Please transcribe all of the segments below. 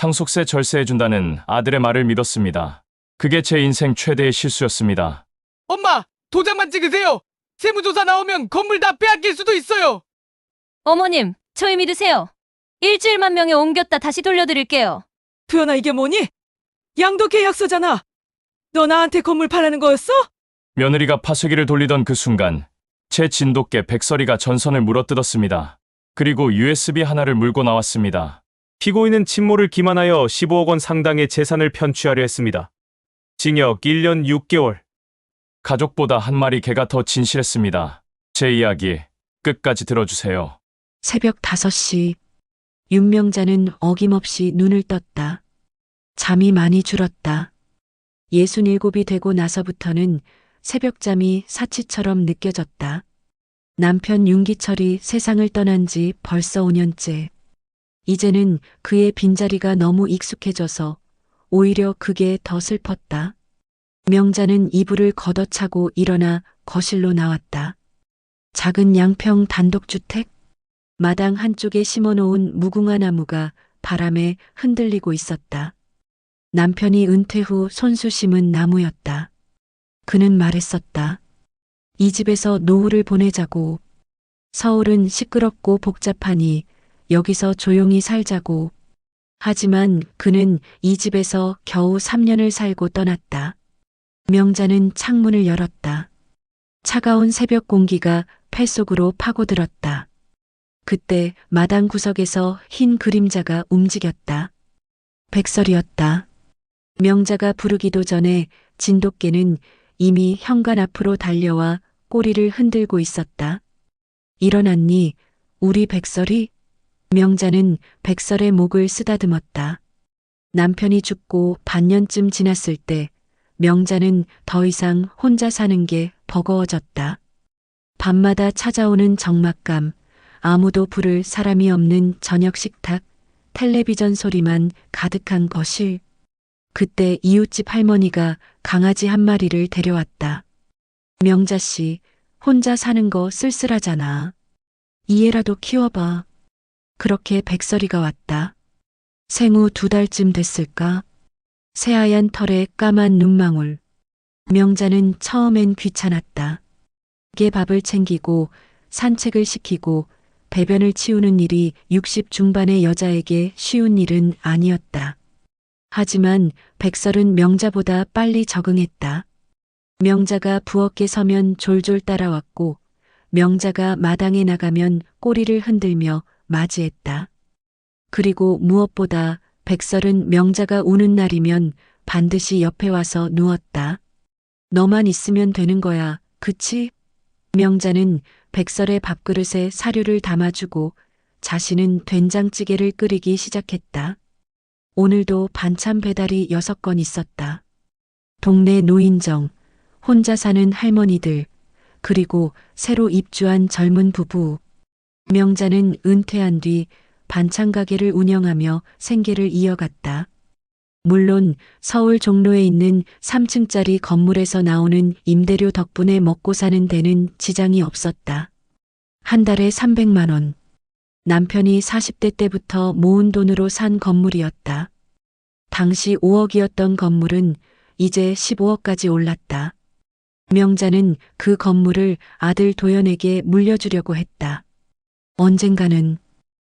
상속세 절세해준다는 아들의 말을 믿었습니다. 그게 제 인생 최대의 실수였습니다. 엄마, 도장만 찍으세요. 세무조사 나오면 건물 다 빼앗길 수도 있어요. 어머님, 저희 믿으세요. 일주일만 명에 옮겼다 다시 돌려드릴게요. 도연아, 이게 뭐니? 양도 계약서잖아. 너 나한테 건물 팔라는 거였어? 며느리가 파쇄기를 돌리던 그 순간 제 진돗개 백설이가 전선을 물어뜯었습니다. 그리고 USB 하나를 물고 나왔습니다. 피고인은 침몰을 기만하여 15억 원 상당의 재산을 편취하려 했습니다. 징역 1년 6개월. 가족보다 한 마리 개가 더 진실했습니다. 제 이야기 끝까지 들어주세요. 새벽 5시, 윤명자는 어김없이 눈을 떴다. 잠이 많이 줄었다. 67이 되고 나서부터는 새벽잠이 사치처럼 느껴졌다. 남편 윤기철이 세상을 떠난 지 벌써 5년째. 이제는 그의 빈자리가 너무 익숙해져서 오히려 그게 더 슬펐다. 명자는 이불을 걷어차고 일어나 거실로 나왔다. 작은 양평 단독주택? 마당 한쪽에 심어놓은 무궁화 나무가 바람에 흔들리고 있었다. 남편이 은퇴 후 손수 심은 나무였다. 그는 말했었다. 이 집에서 노후를 보내자고. 서울은 시끄럽고 복잡하니 여기서 조용히 살자고. 하지만 그는 이 집에서 겨우 3년을 살고 떠났다. 명자는 창문을 열었다. 차가운 새벽 공기가 폐속으로 파고들었다. 그때 마당 구석에서 흰 그림자가 움직였다. 백설이었다. 명자가 부르기도 전에 진돗개는 이미 현관 앞으로 달려와 꼬리를 흔들고 있었다. 일어났니, 우리 백설이? 명자는 백설의 목을 쓰다듬었다. 남편이 죽고 반년쯤 지났을 때 명자는 더 이상 혼자 사는 게 버거워졌다. 밤마다 찾아오는 적막감, 아무도 부를 사람이 없는 저녁 식탁, 텔레비전 소리만 가득한 거실. 그때 이웃집 할머니가 강아지 한 마리를 데려왔다. 명자 씨, 혼자 사는 거 쓸쓸하잖아. 이해라도 키워봐. 그렇게 백설이가 왔다. 생후 2달쯤 됐을까? 새하얀 털에 까만 눈망울. 명자는 처음엔 귀찮았다. 개 밥을 챙기고 산책을 시키고 배변을 치우는 일이 60 중반의 여자에게 쉬운 일은 아니었다. 하지만 백설은 명자보다 빨리 적응했다. 명자가 부엌에 서면 졸졸 따라왔고 명자가 마당에 나가면 꼬리를 흔들며 맞이했다. 그리고 무엇보다 백설은 명자가 우는 날이면 반드시 옆에 와서 누웠다. 너만 있으면 되는 거야, 그치? 명자는 백설의 밥그릇에 사료를 담아주고 자신은 된장찌개를 끓이기 시작했다. 오늘도 반찬 배달이 6건 있었다. 동네 노인정, 혼자 사는 할머니들, 그리고 새로 입주한 젊은 부부. 명자는 은퇴한 뒤 반찬 가게를 운영하며 생계를 이어갔다. 물론 서울 종로에 있는 3층짜리 건물에서 나오는 임대료 덕분에 먹고 사는 데는 지장이 없었다. 한 달에 300만 원. 남편이 40대 때부터 모은 돈으로 산 건물이었다. 당시 5억이었던 건물은 이제 15억까지 올랐다. 명자는 그 건물을 아들 도연에게 물려주려고 했다. 언젠가는.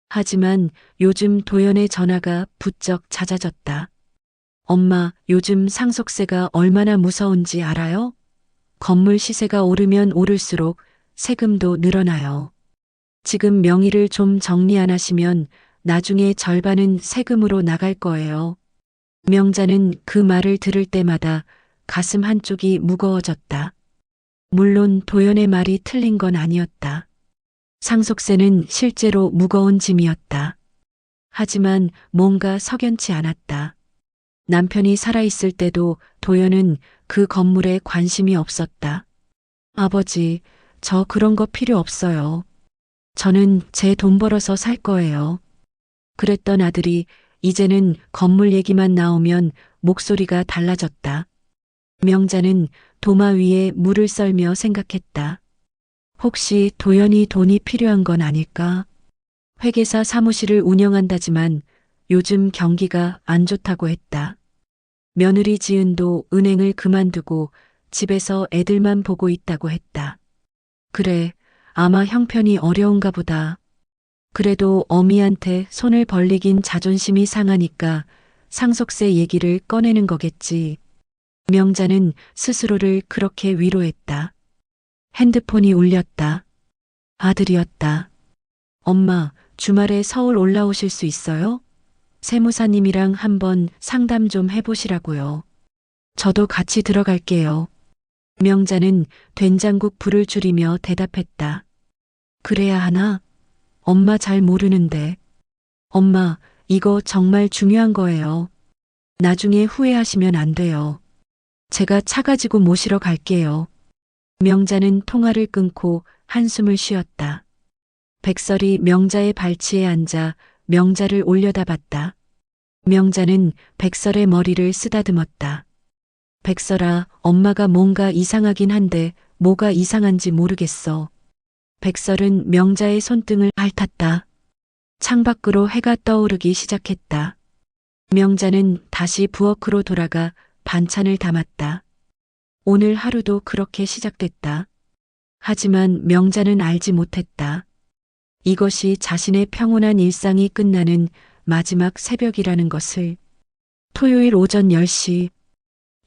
하지만 요즘 도연의 전화가 부쩍 잦아졌다. 엄마, 요즘 상속세가 얼마나 무서운지 알아요? 건물 시세가 오르면 오를수록 세금도 늘어나요. 지금 명의를 좀 정리 안 하시면 나중에 절반은 세금으로 나갈 거예요. 명자는 그 말을 들을 때마다 가슴 한쪽이 무거워졌다. 물론 도연의 말이 틀린 건 아니었다. 상속세는 실제로 무거운 짐이었다. 하지만 뭔가 석연치 않았다. 남편이 살아있을 때도 도연은 그 건물에 관심이 없었다. 아버지, 저 그런 거 필요 없어요. 저는 제 돈 벌어서 살 거예요. 그랬던 아들이 이제는 건물 얘기만 나오면 목소리가 달라졌다. 명자는 도마 위에 물을 썰며 생각했다. 혹시 도연이 돈이 필요한 건 아닐까? 회계사 사무실을 운영한다지만 요즘 경기가 안 좋다고 했다. 며느리 지은도 은행을 그만두고 집에서 애들만 보고 있다고 했다. 그래, 아마 형편이 어려운가 보다. 그래도 어미한테 손을 벌리긴 자존심이 상하니까 상속세 얘기를 꺼내는 거겠지. 명자는 스스로를 그렇게 위로했다. 핸드폰이 울렸다. 아들이었다. 엄마, 주말에 서울 올라오실 수 있어요? 세무사님이랑 한번 상담 좀 해보시라고요. 저도 같이 들어갈게요. 명자는 된장국 불을 줄이며 대답했다. 그래야 하나? 엄마 잘 모르는데. 엄마, 이거 정말 중요한 거예요. 나중에 후회하시면 안 돼요. 제가 차 가지고 모시러 갈게요. 명자는 통화를 끊고 한숨을 쉬었다. 백설이 명자의 발치에 앉아 명자를 올려다봤다. 명자는 백설의 머리를 쓰다듬었다. 백설아, 엄마가 뭔가 이상하긴 한데 뭐가 이상한지 모르겠어. 백설은 명자의 손등을 핥았다. 창밖으로 해가 떠오르기 시작했다. 명자는 다시 부엌으로 돌아가 반찬을 담았다. 오늘 하루도 그렇게 시작됐다. 하지만 명자는 알지 못했다. 이것이 자신의 평온한 일상이 끝나는 마지막 새벽이라는 것을. 토요일 오전 10시,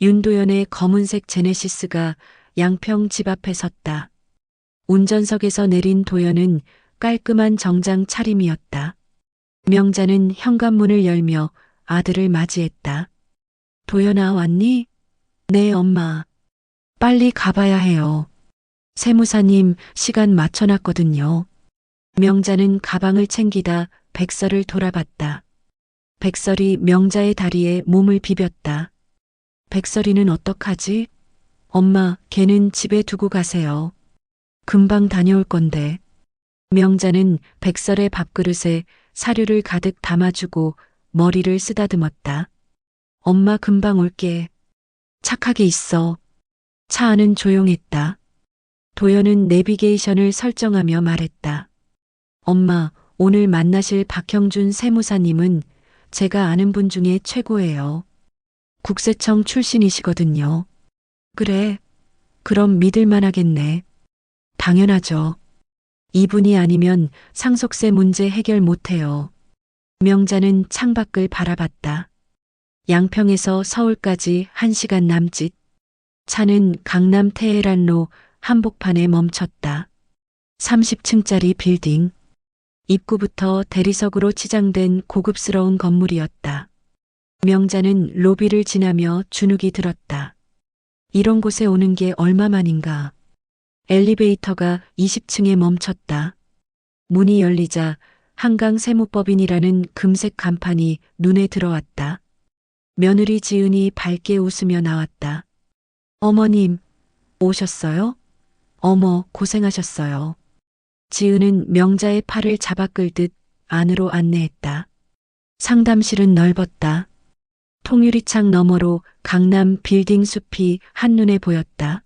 윤도현의 검은색 제네시스가 양평 집 앞에 섰다. 운전석에서 내린 도현은 깔끔한 정장 차림이었다. 명자는 현관문을 열며 아들을 맞이했다. 도현아, 왔니? 네, 엄마. 빨리 가봐야 해요. 세무사님 시간 맞춰놨거든요. 명자는 가방을 챙기다 백설을 돌아봤다. 백설이 명자의 다리에 몸을 비볐다. 백설이는 어떡하지? 엄마, 걔는 집에 두고 가세요. 금방 다녀올 건데. 명자는 백설의 밥그릇에 사료를 가득 담아주고 머리를 쓰다듬었다. 엄마 금방 올게. 착하게 있어. 차 안은 조용했다. 도연은 내비게이션을 설정하며 말했다. 엄마, 오늘 만나실 박형준 세무사님은 제가 아는 분 중에 최고예요. 국세청 출신이시거든요. 그래, 그럼 믿을만 하겠네. 당연하죠. 이분이 아니면 상속세 문제 해결 못해요. 명자는 창밖을 바라봤다. 양평에서 서울까지 1시간 남짓. 차는 강남 테헤란로 한복판에 멈췄다. 30층짜리 빌딩. 입구부터 대리석으로 치장된 고급스러운 건물이었다. 명자는 로비를 지나며 주눅이 들었다. 이런 곳에 오는 게 얼마만인가. 엘리베이터가 20층에 멈췄다. 문이 열리자 한강세무법인이라는 금색 간판이 눈에 들어왔다. 며느리 지은이 밝게 웃으며 나왔다. 어머님, 오셨어요? 어머, 고생하셨어요. 지은은 명자의 팔을 잡아 끌듯 안으로 안내했다. 상담실은 넓었다. 통유리창 너머로 강남 빌딩 숲이 한눈에 보였다.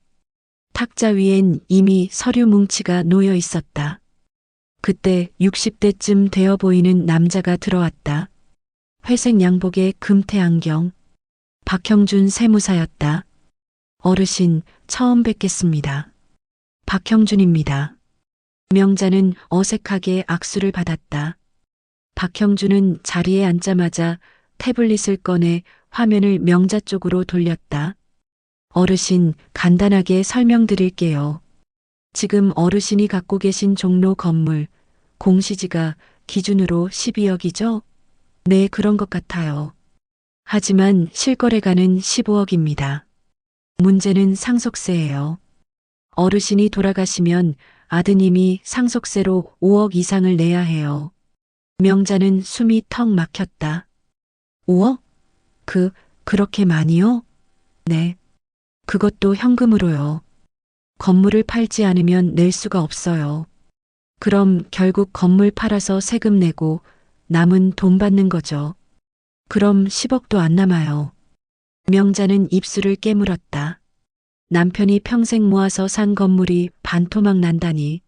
탁자 위엔 이미 서류 뭉치가 놓여 있었다. 그때 60대쯤 되어 보이는 남자가 들어왔다. 회색 양복에 금태 안경. 박형준 세무사였다. 어르신, 처음 뵙겠습니다. 박형준입니다. 명자는 어색하게 악수를 받았다. 박형준은 자리에 앉자마자 태블릿을 꺼내 화면을 명자 쪽으로 돌렸다. 어르신, 간단하게 설명드릴게요. 지금 어르신이 갖고 계신 종로 건물, 공시지가 기준으로 12억이죠? 네, 그런 것 같아요. 하지만 실거래가는 15억입니다. 문제는 상속세예요. 어르신이 돌아가시면 아드님이 상속세로 5억 이상을 내야 해요. 명자는 숨이 턱 막혔다. 5억? 그렇게 많이요? 네. 그것도 현금으로요. 건물을 팔지 않으면 낼 수가 없어요. 그럼 결국 건물 팔아서 세금 내고 남은 돈 받는 거죠. 그럼 10억도 안 남아요. 명자는 입술을 깨물었다. 남편이 평생 모아서 산 건물이 반토막 난다니.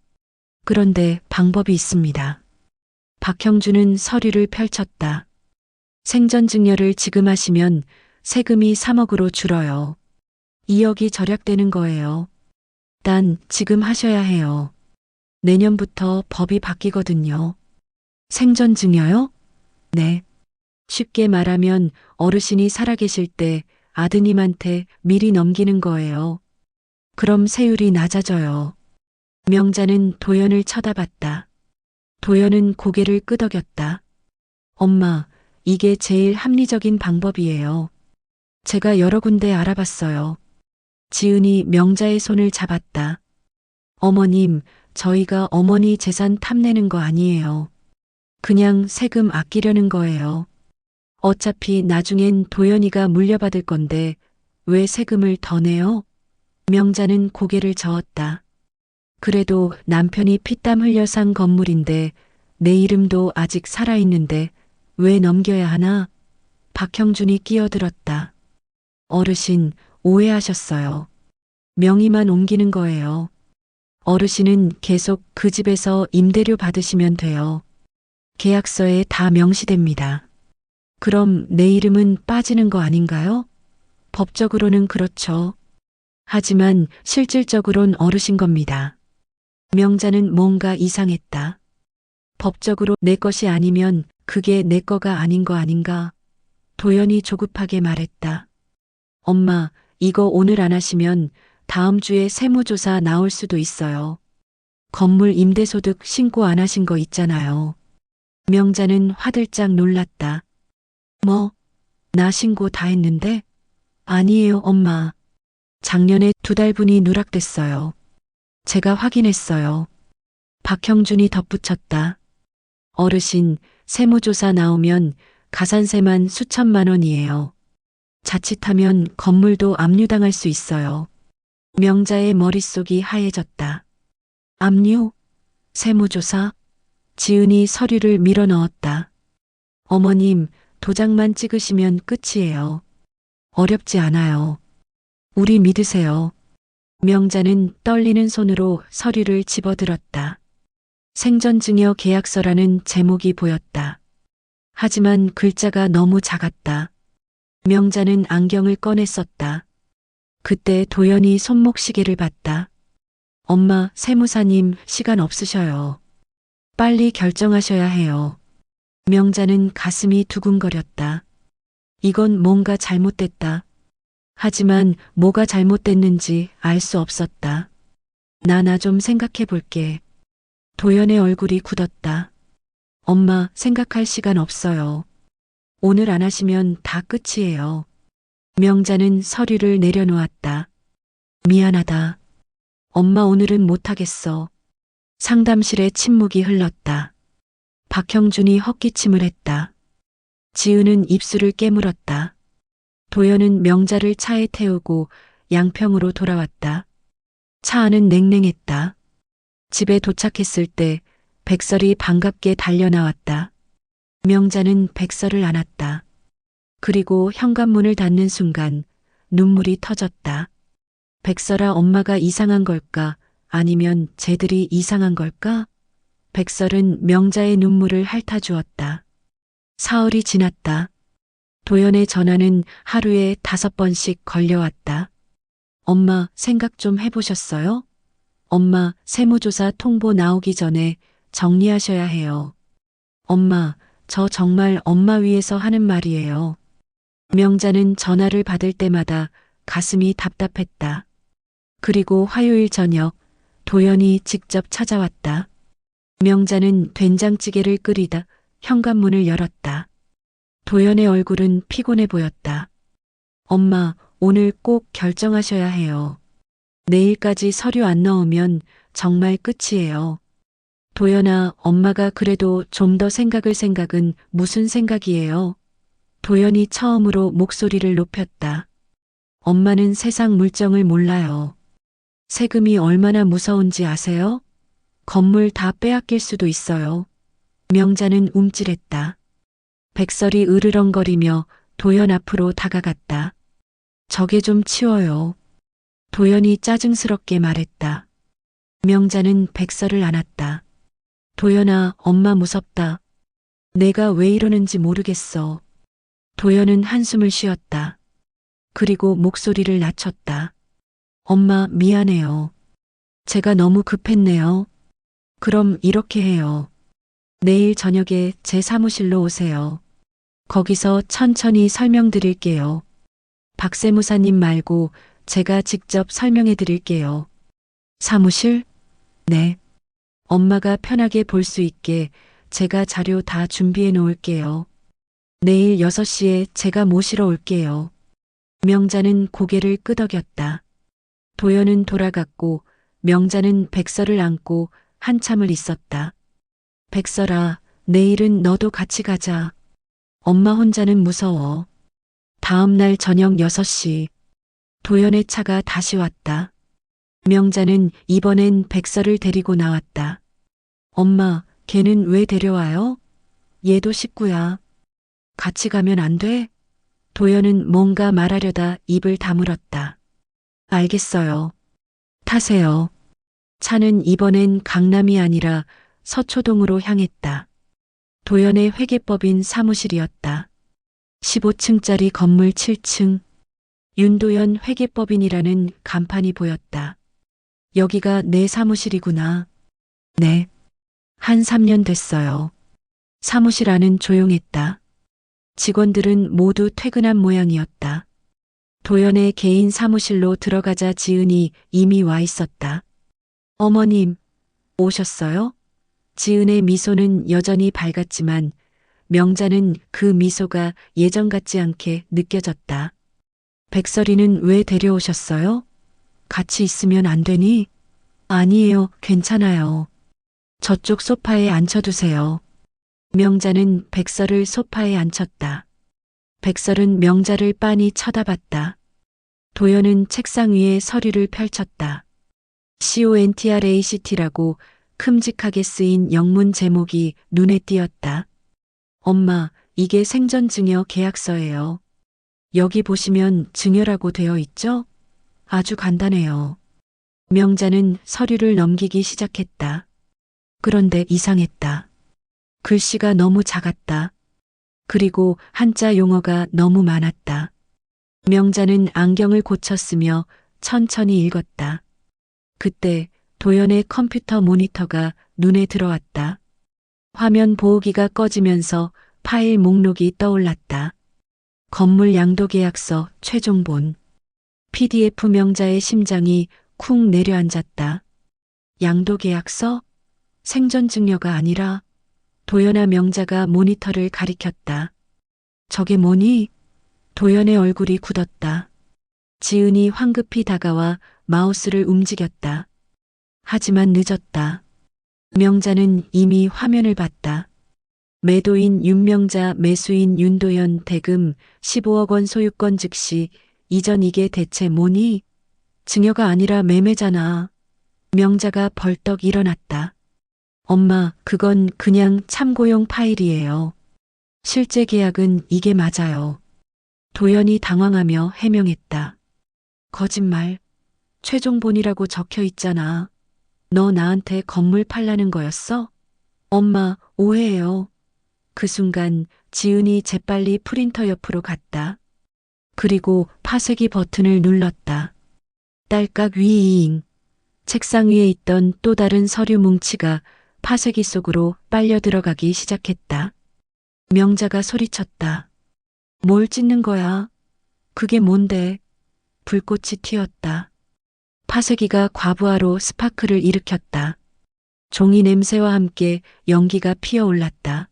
그런데 방법이 있습니다. 박형준은 서류를 펼쳤다. 생전 증여를 지금 하시면 세금이 3억으로 줄어요. 2억이 절약되는 거예요. 단 지금 하셔야 해요. 내년부터 법이 바뀌거든요. 생전 증여요? 네. 쉽게 말하면 어르신이 살아계실 때 아드님한테 미리 넘기는 거예요. 그럼 세율이 낮아져요. 명자는 도연을 쳐다봤다. 도연은 고개를 끄덕였다. 엄마, 이게 제일 합리적인 방법이에요. 제가 여러 군데 알아봤어요. 지은이 명자의 손을 잡았다. 어머님, 저희가 어머니 재산 탐내는 거 아니에요. 그냥 세금 아끼려는 거예요. 어차피 나중엔 도연이가 물려받을 건데 왜 세금을 더 내요? 명자는 고개를 저었다. 그래도 남편이 피땀 흘려 산 건물인데 내 이름도 아직 살아있는데 왜 넘겨야 하나? 박형준이 끼어들었다. 어르신, 오해하셨어요. 명의만 옮기는 거예요. 어르신은 계속 그 집에서 임대료 받으시면 돼요. 계약서에 다 명시됩니다. 그럼 내 이름은 빠지는 거 아닌가요? 법적으로는 그렇죠. 하지만 실질적으론 어르신 겁니다. 명자는 뭔가 이상했다. 법적으로 내 것이 아니면 그게 내 거가 아닌 거 아닌가? 도연이 조급하게 말했다. 엄마, 이거 오늘 안 하시면 다음 주에 세무조사 나올 수도 있어요. 건물 임대소득 신고 안 하신 거 있잖아요. 명자는 화들짝 놀랐다. 뭐? 나 신고 다 했는데? 아니에요, 엄마. 작년에 2달분이 누락됐어요. 제가 확인했어요. 박형준이 덧붙였다. 어르신, 세무조사 나오면 가산세만 수천만 원이에요. 자칫하면 건물도 압류당할 수 있어요. 명자의 머릿속이 하얘졌다. 압류? 세무조사? 지은이 서류를 밀어 넣었다. 어머님, 도장만 찍으시면 끝이에요. 어렵지 않아요. 우리 믿으세요. 명자는 떨리는 손으로 서류를 집어들었다. 생전증여 계약서라는 제목이 보였다. 하지만 글자가 너무 작았다. 명자는 안경을 꺼내 썼다. 그때 도연이 손목시계를 봤다. 엄마, 세무사님 시간 없으셔요. 빨리 결정하셔야 해요. 명자는 가슴이 두근거렸다. 이건 뭔가 잘못됐다. 하지만 뭐가 잘못됐는지 알 수 없었다. 나 좀 생각해 볼게. 도연의 얼굴이 굳었다. 엄마, 생각할 시간 없어요. 오늘 안 하시면 다 끝이에요. 명자는 서류를 내려놓았다. 미안하다. 엄마, 오늘은 못하겠어. 상담실에 침묵이 흘렀다. 박형준이 헛기침을 했다. 지은은 입술을 깨물었다. 도연은 명자를 차에 태우고 양평으로 돌아왔다. 차 안은 냉랭했다. 집에 도착했을 때 백설이 반갑게 달려나왔다. 명자는 백설을 안았다. 그리고 현관문을 닫는 순간 눈물이 터졌다. 백설아, 엄마가 이상한 걸까? 아니면 쟤들이 이상한 걸까? 백설은 명자의 눈물을 핥아주었다. 사흘이 지났다. 도연의 전화는 하루에 5번씩 걸려왔다. 엄마, 생각 좀 해보셨어요? 엄마, 세무조사 통보 나오기 전에 정리하셔야 해요. 엄마, 저 정말 엄마 위해서 하는 말이에요. 명자는 전화를 받을 때마다 가슴이 답답했다. 그리고 화요일 저녁, 도연이 직접 찾아왔다. 명자는 된장찌개를 끓이다 현관문을 열었다. 도연의 얼굴은 피곤해 보였다. 엄마, 오늘 꼭 결정하셔야 해요. 내일까지 서류 안 넣으면 정말 끝이에요. 도연아, 엄마가 그래도 좀 더 생각은 무슨 생각이에요? 도연이 처음으로 목소리를 높였다. 엄마는 세상 물정을 몰라요. 세금이 얼마나 무서운지 아세요? 건물 다 빼앗길 수도 있어요. 명자는 움찔했다. 백설이 으르렁거리며 도연 앞으로 다가갔다. 저게 좀 치워요. 도연이 짜증스럽게 말했다. 명자는 백설을 안았다. 도연아, 엄마 무섭다. 내가 왜 이러는지 모르겠어. 도연은 한숨을 쉬었다. 그리고 목소리를 낮췄다. 엄마, 미안해요. 제가 너무 급했네요. 그럼 이렇게 해요. 내일 저녁에 제 사무실로 오세요. 거기서 천천히 설명드릴게요. 박세무사님 말고 제가 직접 설명해 드릴게요. 사무실? 네. 엄마가 편하게 볼 수 있게 제가 자료 다 준비해 놓을게요. 내일 6시에 제가 모시러 올게요. 명자는 고개를 끄덕였다. 도연은 돌아갔고 명자는 백설을 안고 한참을 있었다. 백설아, 내일은 너도 같이 가자. 엄마 혼자는 무서워. 다음 날 저녁 6시, 도연의 차가 다시 왔다. 명자는 이번엔 백설을 데리고 나왔다. 엄마, 걔는 왜 데려와요? 얘도 식구야. 같이 가면 안 돼? 도연은 뭔가 말하려다 입을 다물었다. 알겠어요. 타세요. 차는 이번엔 강남이 아니라 서초동으로 향했다. 도연의 회계법인 사무실이었다. 15층짜리 건물 7층. 윤도연 회계법인이라는 간판이 보였다. 여기가 내 사무실이구나. 네. 한 3년 됐어요. 사무실 안은 조용했다. 직원들은 모두 퇴근한 모양이었다. 도연의 개인 사무실로 들어가자 지은이 이미 와 있었다. 어머님, 오셨어요? 지은의 미소는 여전히 밝았지만 명자는 그 미소가 예전 같지 않게 느껴졌다. 백설이는 왜 데려오셨어요? 같이 있으면 안 되니? 아니에요, 괜찮아요. 저쪽 소파에 앉혀두세요. 명자는 백설을 소파에 앉혔다. 백설은 명자를 빤히 쳐다봤다. 도연은 책상 위에 서류를 펼쳤다. CONTRACT라고 큼직하게 쓰인 영문 제목이 눈에 띄었다. 엄마, 이게 생전증여 계약서예요. 여기 보시면 증여라고 되어 있죠? 아주 간단해요. 명자는 서류를 넘기기 시작했다. 그런데 이상했다. 글씨가 너무 작았다. 그리고 한자 용어가 너무 많았다. 명자는 안경을 고쳤으며 천천히 읽었다. 그때 도연의 컴퓨터 모니터가 눈에 들어왔다. 화면 보호기가 꺼지면서 파일 목록이 떠올랐다. 건물 양도계약서 최종본. PDF 명자의 심장이 쿵 내려앉았다. 양도계약서? 생전증여가 아니라 도연아. 명자가 모니터를 가리켰다. 저게 뭐니? 도연의 얼굴이 굳었다. 지은이 황급히 다가와 마우스를 움직였다. 하지만 늦었다. 명자는 이미 화면을 봤다. 매도인 윤명자, 매수인 윤도연, 대금 15억 원 소유권 즉시. 이전 이게 대체 뭐니? 증여가 아니라 매매잖아. 명자가 벌떡 일어났다. 엄마, 그건 그냥 참고용 파일이에요. 실제 계약은 이게 맞아요. 도연이 당황하며 해명했다. 거짓말. 최종본이라고 적혀 있잖아. 너 나한테 건물 팔라는 거였어? 엄마, 오해예요. 그 순간 지은이 재빨리 프린터 옆으로 갔다. 그리고 파쇄기 버튼을 눌렀다. 딸깍 위잉. 책상 위에 있던 또 다른 서류 뭉치가 파쇄기 속으로 빨려 들어가기 시작했다. 명자가 소리쳤다. 뭘 찢는 거야? 그게 뭔데? 불꽃이 튀었다. 파쇄기가 과부하로 스파크를 일으켰다. 종이 냄새와 함께 연기가 피어올랐다.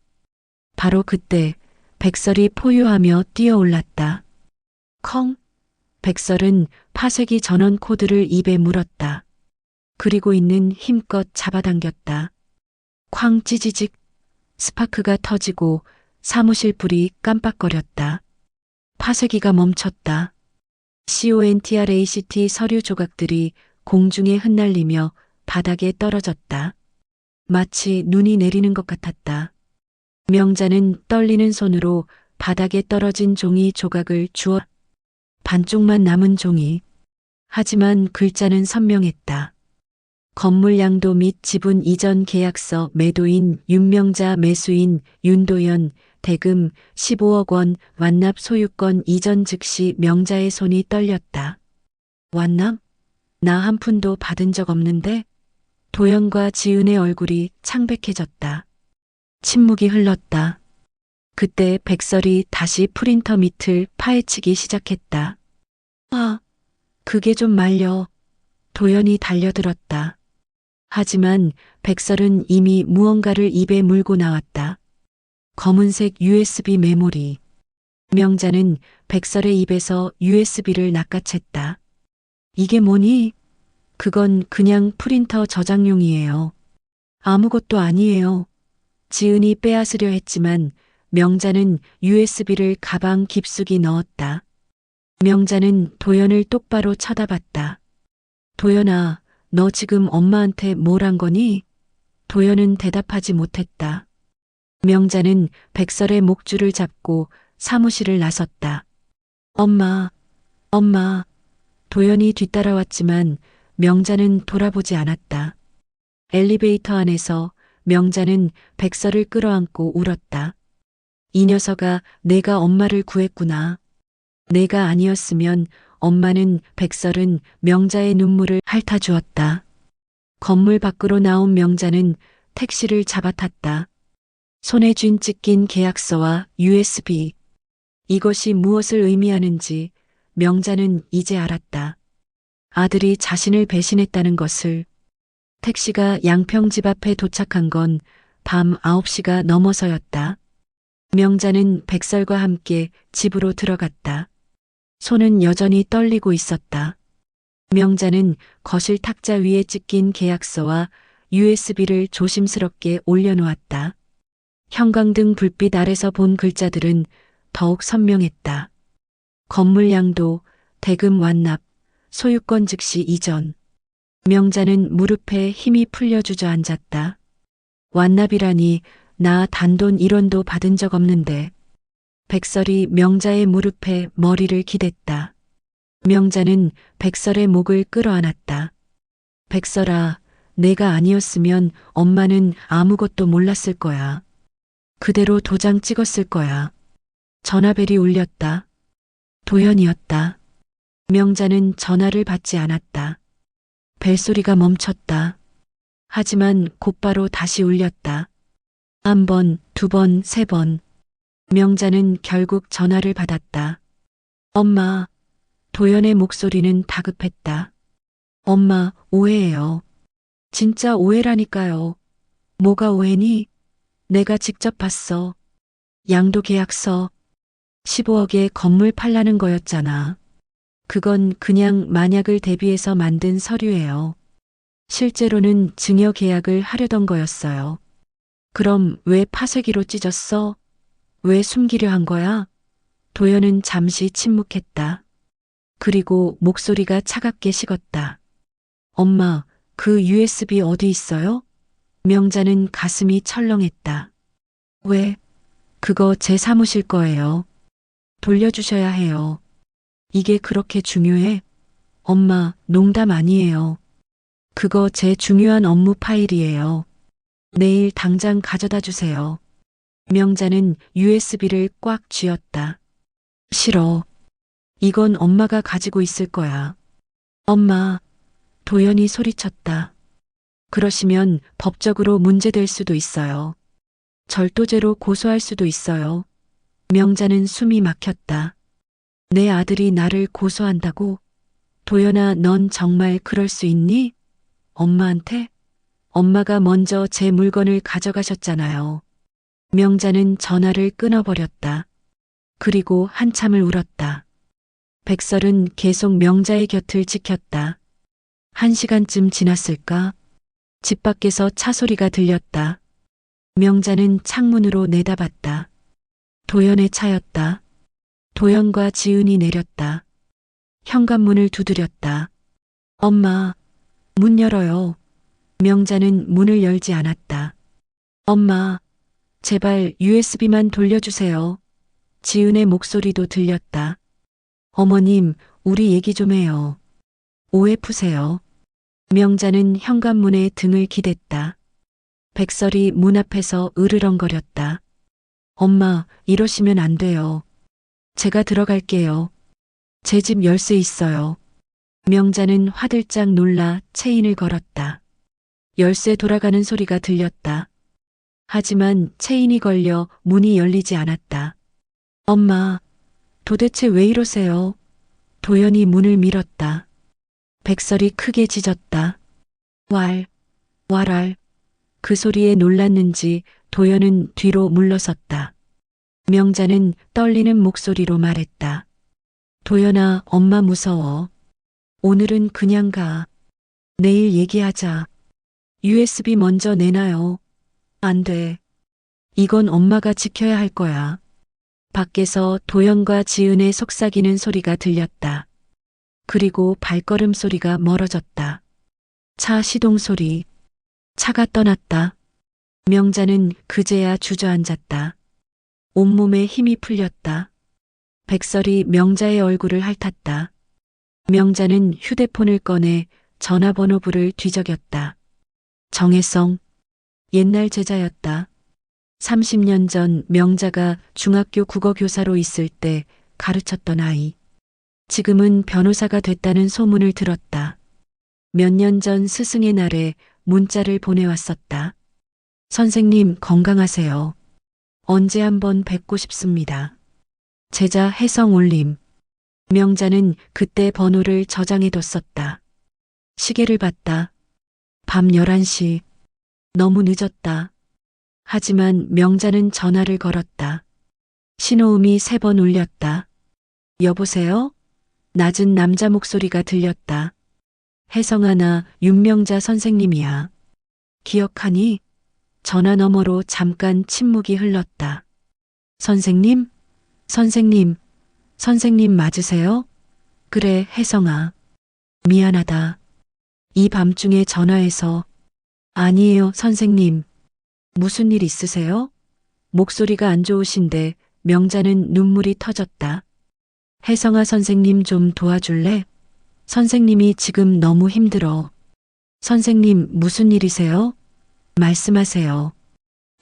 바로 그때 백설이 포효하며 뛰어올랐다. 컹! 백설은 파쇄기 전원 코드를 입에 물었다. 그리고 있는 힘껏 잡아당겼다. 쾅 찌지직. 스파크가 터지고 사무실 불이 깜빡거렸다. 파쇄기가 멈췄다. CONTRACT 서류 조각들이 공중에 흩날리며 바닥에 떨어졌다. 마치 눈이 내리는 것 같았다. 명자는 떨리는 손으로 바닥에 떨어진 종이 조각을 주워 반쪽만 남은 종이. 하지만 글자는 선명했다. 건물 양도 및 지분 이전 계약서 매도인 윤명자, 매수인 윤도연, 대금 15억 원 완납 소유권 이전 즉시 명자의 손이 떨렸다. 완납? 나 한 푼도 받은 적 없는데? 도연과 지은의 얼굴이 창백해졌다. 침묵이 흘렀다. 그때 백설이 다시 프린터 밑을 파헤치기 시작했다. 아, 그게 좀 말려. 도연이 달려들었다. 하지만 백설은 이미 무언가를 입에 물고 나왔다. 검은색 USB 메모리. 명자는 백설의 입에서 USB를 낚아챘다. 이게 뭐니? 그건 그냥 프린터 저장용이에요. 아무것도 아니에요. 지은이 빼앗으려 했지만 명자는 USB를 가방 깊숙이 넣었다. 명자는 도연을 똑바로 쳐다봤다. 도연아, 너 지금 엄마한테 뭘 한 거니? 도연은 대답하지 못했다. 명자는 백설의 목줄을 잡고 사무실을 나섰다. 엄마, 엄마. 도연이 뒤따라왔지만 명자는 돌아보지 않았다. 엘리베이터 안에서 명자는 백설을 끌어안고 울었다. 이 녀석아, 내가 엄마를 구했구나. 내가 아니었으면 엄마는 백설은 명자의 눈물을 핥아주었다. 건물 밖으로 나온 명자는 택시를 잡아탔다. 손에 쥔 찢긴 계약서와 USB. 이것이 무엇을 의미하는지 명자는 이제 알았다. 아들이 자신을 배신했다는 것을. 택시가 양평 집 앞에 도착한 건 밤 9시가 넘어서였다. 명자는 백설과 함께 집으로 들어갔다. 손은 여전히 떨리고 있었다. 명자는 거실 탁자 위에 찢긴 계약서와 USB를 조심스럽게 올려놓았다. 형광등 불빛 아래서 본 글자들은 더욱 선명했다. 건물 양도, 대금 완납, 소유권 즉시 이전. 명자는 무릎에 힘이 풀려 주저앉았다. 완납이라니, 나 단돈 1원도 받은 적 없는데. 백설이 명자의 무릎에 머리를 기댔다. 명자는 백설의 목을 끌어안았다. 백설아, 내가 아니었으면 엄마는 아무것도 몰랐을 거야. 그대로 도장 찍었을 거야. 전화벨이 울렸다. 도연이었다. 명자는 전화를 받지 않았다. 벨소리가 멈췄다. 하지만 곧바로 다시 울렸다. 한 번, 두 번, 세 번. 명자는 결국 전화를 받았다. 엄마. 도연의 목소리는 다급했다. 엄마, 오해예요. 진짜 오해라니까요. 뭐가 오해니? 내가 직접 봤어. 양도 계약서. 15억에 건물 팔라는 거였잖아. 그건 그냥 만약을 대비해서 만든 서류예요. 실제로는 증여 계약을 하려던 거였어요. 그럼 왜 파쇄기로 찢었어? 왜 숨기려 한 거야? 도연은 잠시 침묵했다. 그리고 목소리가 차갑게 식었다. 엄마, 그 USB 어디 있어요? 명자는 가슴이 철렁했다. 왜? 그거 제 사무실 거예요. 돌려주셔야 해요. 이게 그렇게 중요해? 엄마, 농담 아니에요. 그거 제 중요한 업무 파일이에요. 내일 당장 가져다 주세요. 명자는 USB를 꽉 쥐었다. 싫어. 이건 엄마가 가지고 있을 거야. 엄마. 도연이 소리쳤다. 그러시면 법적으로 문제될 수도 있어요. 절도죄로 고소할 수도 있어요. 명자는 숨이 막혔다. 내 아들이 나를 고소한다고? 도연아, 넌 정말 그럴 수 있니? 엄마한테? 엄마가 먼저 제 물건을 가져가셨잖아요. 명자는 전화를 끊어버렸다. 그리고 한참을 울었다. 백설은 계속 명자의 곁을 지켰다. 1시간쯤 지났을까? 집 밖에서 차 소리가 들렸다. 명자는 창문으로 내다봤다. 도연의 차였다. 도연과 지은이 내렸다. 현관문을 두드렸다. 엄마, 문 열어요. 명자는 문을 열지 않았다. 엄마, 제발 USB만 돌려주세요. 지은의 목소리도 들렸다. 어머님, 우리 얘기 좀 해요. 오해 푸세요. 명자는 현관문에 등을 기댔다. 백설이 문 앞에서 으르렁거렸다. 엄마, 이러시면 안 돼요. 제가 들어갈게요. 제 집 열쇠 있어요. 명자는 화들짝 놀라 체인을 걸었다. 열쇠 돌아가는 소리가 들렸다. 하지만 체인이 걸려 문이 열리지 않았다. 엄마, 도대체 왜 이러세요? 도연이 문을 밀었다. 백설이 크게 짖었다. 왈알. 그 소리에 놀랐는지 도연은 뒤로 물러섰다. 명자는 떨리는 목소리로 말했다. 도연아, 엄마 무서워. 오늘은 그냥 가. 내일 얘기하자. USB 먼저 내놔요. 안 돼. 이건 엄마가 지켜야 할 거야. 밖에서 도연과 지은의 속삭이는 소리가 들렸다. 그리고 발걸음 소리가 멀어졌다. 차 시동 소리. 차가 떠났다. 명자는 그제야 주저앉았다. 온몸에 힘이 풀렸다. 백설이 명자의 얼굴을 핥았다. 명자는 휴대폰을 꺼내 전화번호부를 뒤적였다. 정혜성. 옛날 제자였다. 30년 전 명자가 중학교 국어교사로 있을 때 가르쳤던 아이. 지금은 변호사가 됐다는 소문을 들었다. 몇 년 전 스승의 날에 문자를 보내왔었다. 선생님 건강하세요. 언제 한번 뵙고 싶습니다. 제자 혜성 올림. 명자는 그때 번호를 저장해뒀었다. 시계를 봤다. 밤 11시. 너무 늦었다. 하지만 명자는 전화를 걸었다. 신호음이 3번 울렸다. 여보세요? 낮은 남자 목소리가 들렸다. 혜성아, 나 윤명자 선생님이야. 기억하니? 전화 너머로 잠깐 침묵이 흘렀다. 선생님? 선생님 맞으세요? 그래, 혜성아. 미안하다. 이 밤중에 전화해서. 아니에요, 선생님. 무슨 일 있으세요? 목소리가 안 좋으신데 명자는 눈물이 터졌다. 혜성아, 선생님 좀 도와줄래? 선생님이 지금 너무 힘들어. 선생님 무슨 일이세요? 말씀하세요.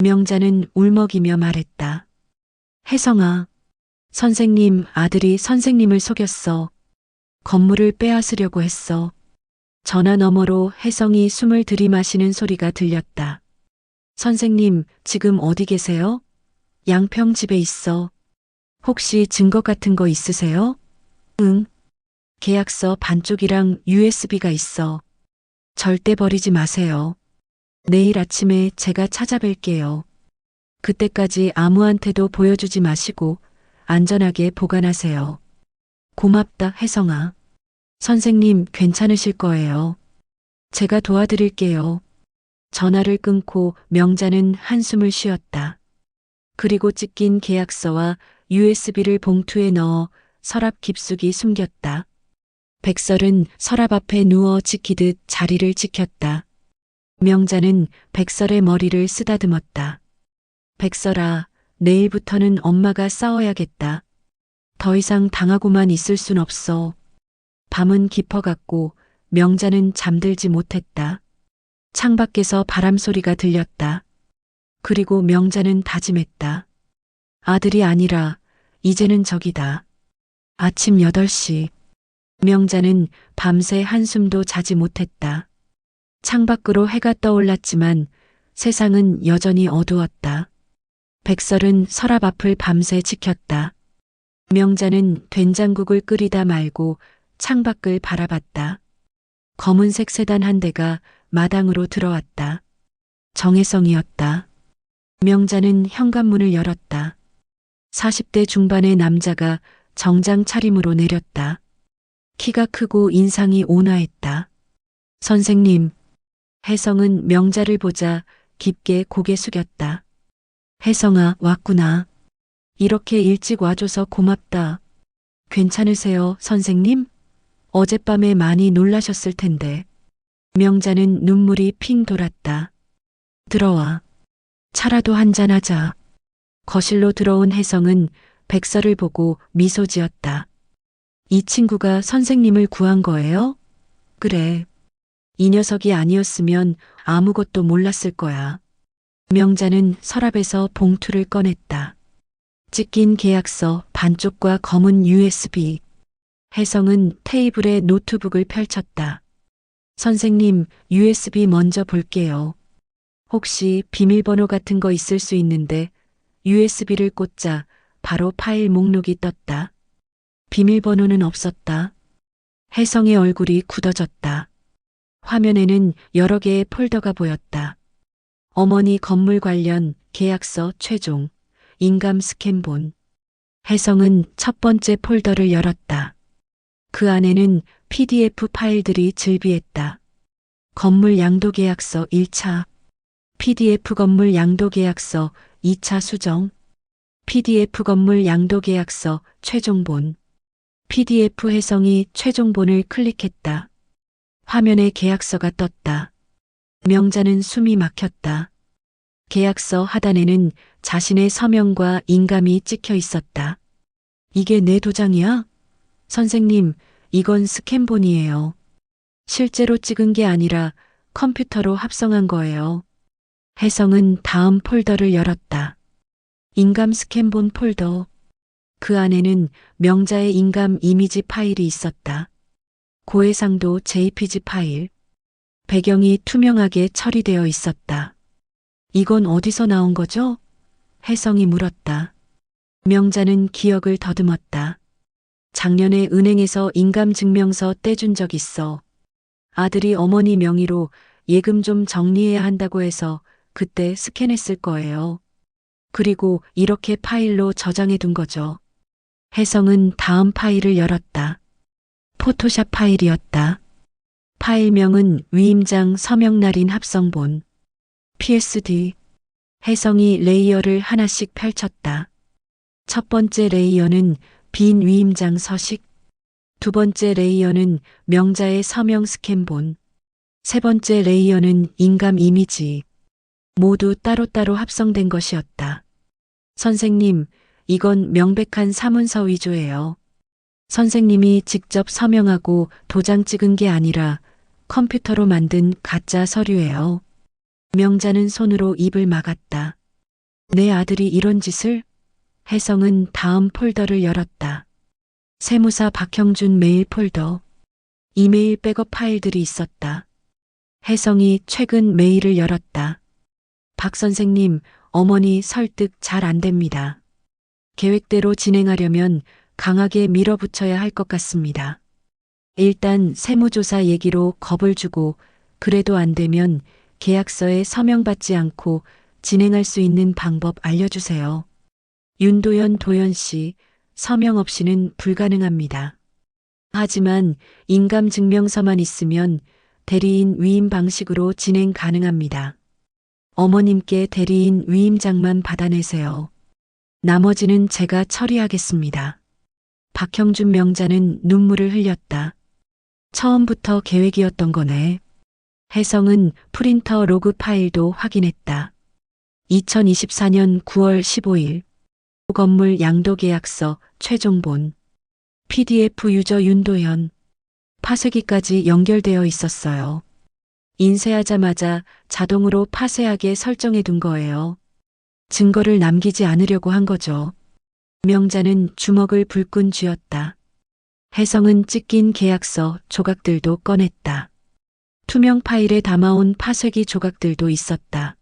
명자는 울먹이며 말했다. 혜성아, 선생님 아들이 선생님을 속였어. 건물을 빼앗으려고 했어. 전화 너머로 혜성이 숨을 들이마시는 소리가 들렸다. 선생님 지금 어디 계세요? 양평 집에 있어. 혹시 증거 같은 거 있으세요? 응. 계약서 반쪽이랑 USB가 있어. 절대 버리지 마세요. 내일 아침에 제가 찾아뵐게요. 그때까지 아무한테도 보여주지 마시고 안전하게 보관하세요. 고맙다, 혜성아. 선생님 괜찮으실 거예요. 제가 도와드릴게요. 전화를 끊고 명자는 한숨을 쉬었다. 그리고 찢긴 계약서와 USB를 봉투에 넣어 서랍 깊숙이 숨겼다. 백설은 서랍 앞에 누워 지키듯 자리를 지켰다. 명자는 백설의 머리를 쓰다듬었다. 백설아, 내일부터는 엄마가 싸워야겠다. 더 이상 당하고만 있을 순 없어. 밤은 깊어갔고 명자는 잠들지 못했다. 창밖에서 바람 소리가 들렸다. 그리고 명자는 다짐했다. 아들이 아니라 이제는 적이다. 아침 8시. 명자는 밤새 한숨도 자지 못했다. 창밖으로 해가 떠올랐지만 세상은 여전히 어두웠다. 백설은 서랍 앞을 밤새 지켰다. 명자는 된장국을 끓이다 말고 창밖을 바라봤다. 검은색 세단 한 대가 마당으로 들어왔다. 정혜성이었다. 명자는 현관문을 열었다. 40대 중반의 남자가 정장 차림으로 내렸다. 키가 크고 인상이 온화했다. 선생님. 혜성은 명자를 보자 깊게 고개 숙였다. 혜성아, 왔구나. 이렇게 일찍 와줘서 고맙다. 괜찮으세요, 선생님? 어젯밤에 많이 놀라셨을 텐데. 명자는 눈물이 핑 돌았다. 들어와. 차라도 한잔하자. 거실로 들어온 혜성은 백설을 보고 미소 지었다. 이 친구가 선생님을 구한 거예요? 그래. 이 녀석이 아니었으면 아무것도 몰랐을 거야. 명자는 서랍에서 봉투를 꺼냈다. 찢긴 계약서 반쪽과 검은 USB. 혜성은 테이블에 노트북을 펼쳤다. 선생님, USB 먼저 볼게요. 혹시 비밀번호 같은 거 있을 수 있는데 USB를 꽂자 바로 파일 목록이 떴다. 비밀번호는 없었다. 혜성의 얼굴이 굳어졌다. 화면에는 여러 개의 폴더가 보였다. 어머니 건물 관련 계약서 최종, 인감 스캔본. 혜성은 첫 번째 폴더를 열었다. 그 안에는 PDF 파일들이 즐비했다. 건물 양도 계약서 1차, PDF 건물 양도 계약서 2차 수정, PDF 건물 양도 계약서 최종본. PDF 혜성이 최종본을 클릭했다. 화면에 계약서가 떴다. 명자는 숨이 막혔다. 계약서 하단에는 자신의 서명과 인감이 찍혀 있었다. 이게 내 도장이야? 선생님, 이건 스캔본이에요. 실제로 찍은 게 아니라 컴퓨터로 합성한 거예요. 혜성은 다음 폴더를 열었다. 인감 스캔본 폴더. 그 안에는 명자의 인감 이미지 파일이 있었다. 고해상도 JPG 파일. 배경이 투명하게 처리되어 있었다. 이건 어디서 나온 거죠? 혜성이 물었다. 명자는 기억을 더듬었다. 작년에 은행에서 인감증명서 떼준 적 있어. 아들이 어머니 명의로 예금 좀 정리해야 한다고 해서 그때 스캔했을 거예요. 그리고 이렇게 파일로 저장해 둔 거죠. 혜성은 다음 파일을 열었다. 포토샵 파일이었다. 파일명은 위임장 서명날인 합성본. PSD. 혜성이 레이어를 하나씩 펼쳤다. 첫 번째 레이어는 빈 위임장 서식. 두 번째 레이어는 명자의 서명 스캔본. 세 번째 레이어는 인감 이미지. 모두 따로따로 합성된 것이었다. 선생님, 이건 명백한 사문서 위조예요. 선생님이 직접 서명하고 도장 찍은 게 아니라 컴퓨터로 만든 가짜 서류예요. 명자는 손으로 입을 막았다. 내 아들이 이런 짓을? 혜성은 다음 폴더를 열었다. 세무사 박형준 메일 폴더. 이메일 백업 파일들이 있었다. 혜성이 최근 메일을 열었다. 박 선생님, 어머니 설득 잘 안 됩니다. 계획대로 진행하려면 강하게 밀어붙여야 할 것 같습니다. 일단 세무조사 얘기로 겁을 주고 그래도 안 되면 계약서에 서명받지 않고 진행할 수 있는 방법 알려주세요. 윤도현 도현 씨, 서명 없이는 불가능합니다. 하지만 인감증명서만 있으면 대리인 위임 방식으로 진행 가능합니다. 어머님께 대리인 위임장만 받아내세요. 나머지는 제가 처리하겠습니다. 박형준 명자는 눈물을 흘렸다. 처음부터 계획이었던 거네. 혜성은 프린터 로그 파일도 확인했다. 2024년 9월 15일. 건물 양도계약서 최종본. PDF 유저 윤도현. 파쇄기까지 연결되어 있었어요. 인쇄하자마자 자동으로 파쇄하게 설정해 둔 거예요. 증거를 남기지 않으려고 한 거죠. 명자는 주먹을 불끈 쥐었다. 혜성은 찢긴 계약서 조각들도 꺼냈다. 투명 파일에 담아온 파쇄기 조각들도 있었다.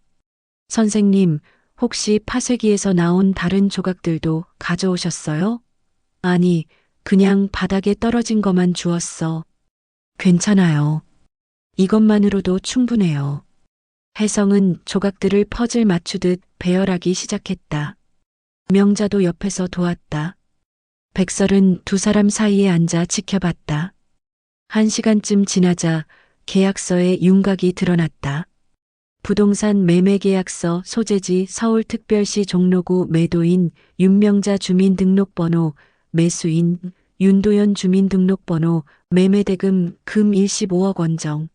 선생님, 혹시 파쇄기에서 나온 다른 조각들도 가져오셨어요? 아니, 그냥 바닥에 떨어진 것만 주웠어. 괜찮아요. 이것만으로도 충분해요. 혜성은 조각들을 퍼즐 맞추듯 배열하기 시작했다. 명자도 옆에서 도왔다. 백설은 두 사람 사이에 앉아 지켜봤다. 1시간쯤 지나자 계약서에 윤곽이 드러났다. 부동산 매매계약서 소재지 서울특별시 종로구 매도인 윤명자 주민등록번호, 매수인 윤도현 주민등록번호, 매매대금 금 15억 원 정.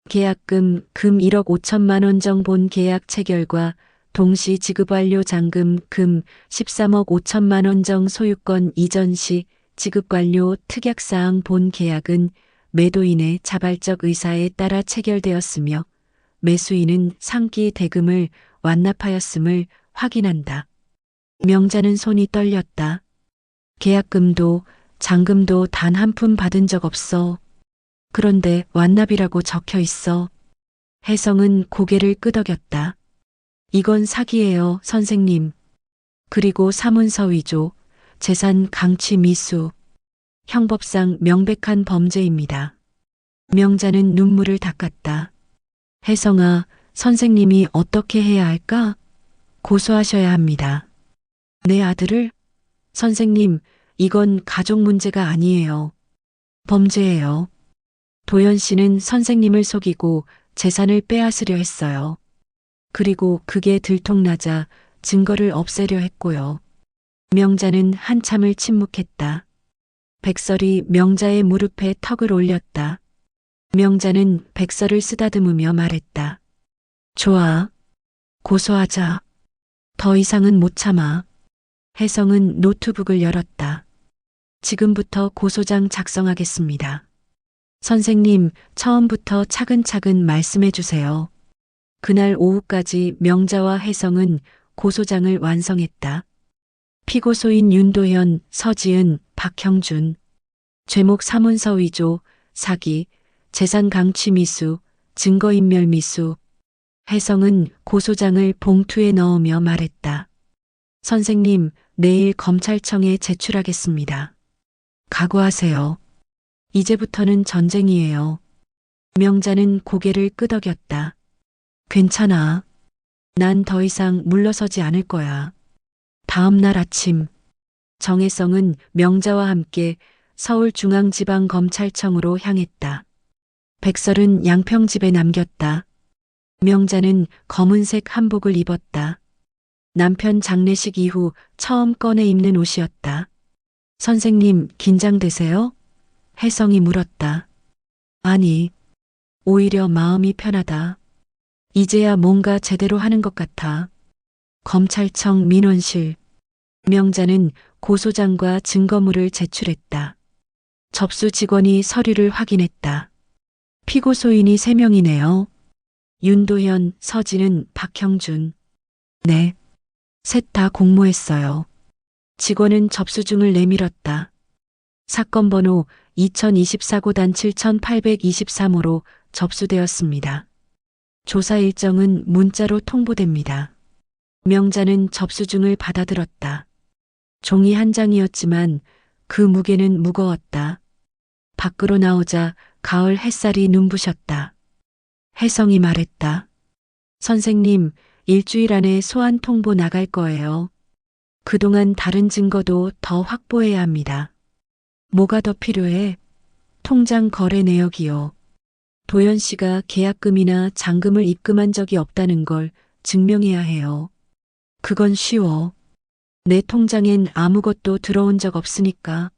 계약금 금 1억 5천만 원 정 본 계약 체결과 동시 지급 완료 잔금 금 13억 5천만 원 정 소유권 이전 시 지급 완료 특약사항 본 계약은 매도인의 자발적 의사에 따라 체결되었으며 매수인은 상기 대금을 완납하였음을 확인한다. 명자는 손이 떨렸다. 계약금도 잔금도 단 한 푼 받은 적 없어. 그런데 완납이라고 적혀 있어. 혜성은 고개를 끄덕였다. 이건 사기예요, 선생님. 그리고 사문서 위조, 재산 강취 미수. 형법상 명백한 범죄입니다. 명자는 눈물을 닦았다. 혜성아, 선생님이 어떻게 해야 할까? 고소하셔야 합니다. 내 아들을? 선생님, 이건 가족 문제가 아니에요. 범죄예요. 도연 씨는 선생님을 속이고 재산을 빼앗으려 했어요. 그리고 그게 들통나자 증거를 없애려 했고요. 명자는 한참을 침묵했다. 백설이 명자의 무릎에 턱을 올렸다. 명자는 백설을 쓰다듬으며 말했다. 좋아. 고소하자. 더 이상은 못 참아. 혜성은 노트북을 열었다. 지금부터 고소장 작성하겠습니다. 선생님, 처음부터 차근차근 말씀해 주세요. 그날 오후까지 명자와 혜성은 고소장을 완성했다. 피고소인 윤도현, 서지은, 박형준. 죄목 사문서 위조, 사기, 재산 강취 미수, 증거인멸 미수. 혜성은 고소장을 봉투에 넣으며 말했다. 선생님, 내일 검찰청에 제출하겠습니다. 각오하세요. 이제부터는 전쟁이에요. 명자는 고개를 끄덕였다. 괜찮아. 난 더 이상 물러서지 않을 거야. 다음 날 아침, 정혜성은 명자와 함께 서울중앙지방검찰청으로 향했다. 백설은 양평집에 남겼다. 명자는 검은색 한복을 입었다. 남편 장례식 이후 처음 꺼내 입는 옷이었다. 선생님, 긴장되세요? 혜성이 물었다. 아니, 오히려 마음이 편하다. 이제야 뭔가 제대로 하는 것 같아. 검찰청 민원실. 명자는 고소장과 증거물을 제출했다. 접수 직원이 서류를 확인했다. 피고소인이 3명이네요. 윤도현, 서진은, 박형준. 네. 셋 다 공모했어요. 직원은 접수중을 내밀었다. 사건 번호 2024고단 7823호로 접수되었습니다. 조사 일정은 문자로 통보됩니다. 명자는 접수중을 받아들었다. 종이 한 장이었지만 그 무게는 무거웠다. 밖으로 나오자 가을 햇살이 눈부셨다. 혜성이 말했다. 선생님, 일주일 안에 소환 통보 나갈 거예요. 그동안 다른 증거도 더 확보해야 합니다. 뭐가 더 필요해? 통장 거래 내역이요. 도연 씨가 계약금이나 잔금을 입금한 적이 없다는 걸 증명해야 해요. 그건 쉬워. 내 통장엔 아무것도 들어온 적 없으니까.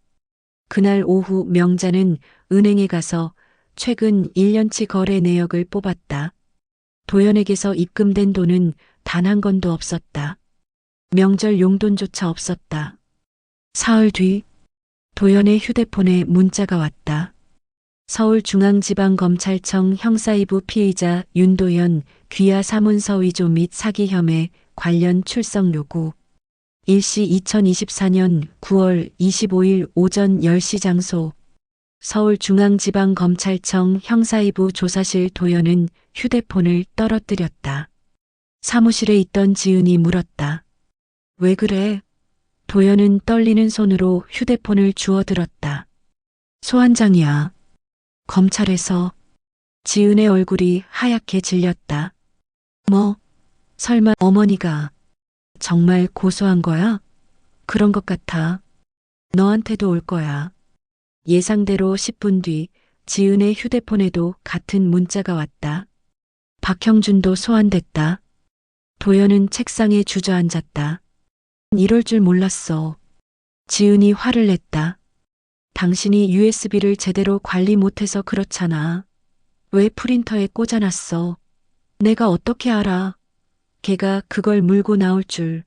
그날 오후 명자는 은행에 가서 최근 1년치 거래 내역을 뽑았다. 도연에게서 입금된 돈은 단 한 건도 없었다. 명절 용돈조차 없었다. 사흘 뒤 도연의 휴대폰에 문자가 왔다. 서울중앙지방검찰청 형사2부 피의자 윤도현 귀하 사문서 위조 및 사기 혐의 관련 출석 요구. 일시 2024년 9월 25일 오전 10시 장소. 서울중앙지방검찰청 형사2부 조사실. 도연은 휴대폰을 떨어뜨렸다. 사무실에 있던 지은이 물었다. 왜 그래? 도연은 떨리는 손으로 휴대폰을 주워들었다. 소환장이야. 검찰에서. 지은의 얼굴이 하얗게 질렸다. 뭐? 설마 어머니가 정말 고소한 거야? 그런 것 같아. 너한테도 올 거야. 예상대로 10분 뒤 지은의 휴대폰에도 같은 문자가 왔다. 박형준도 소환됐다. 도연은 책상에 주저앉았다. 이럴 줄 몰랐어. 지은이 화를 냈다. 당신이 USB를 제대로 관리 못해서 그렇잖아. 왜 프린터에 꽂아놨어? 내가 어떻게 알아? 걔가 그걸 물고 나올 줄.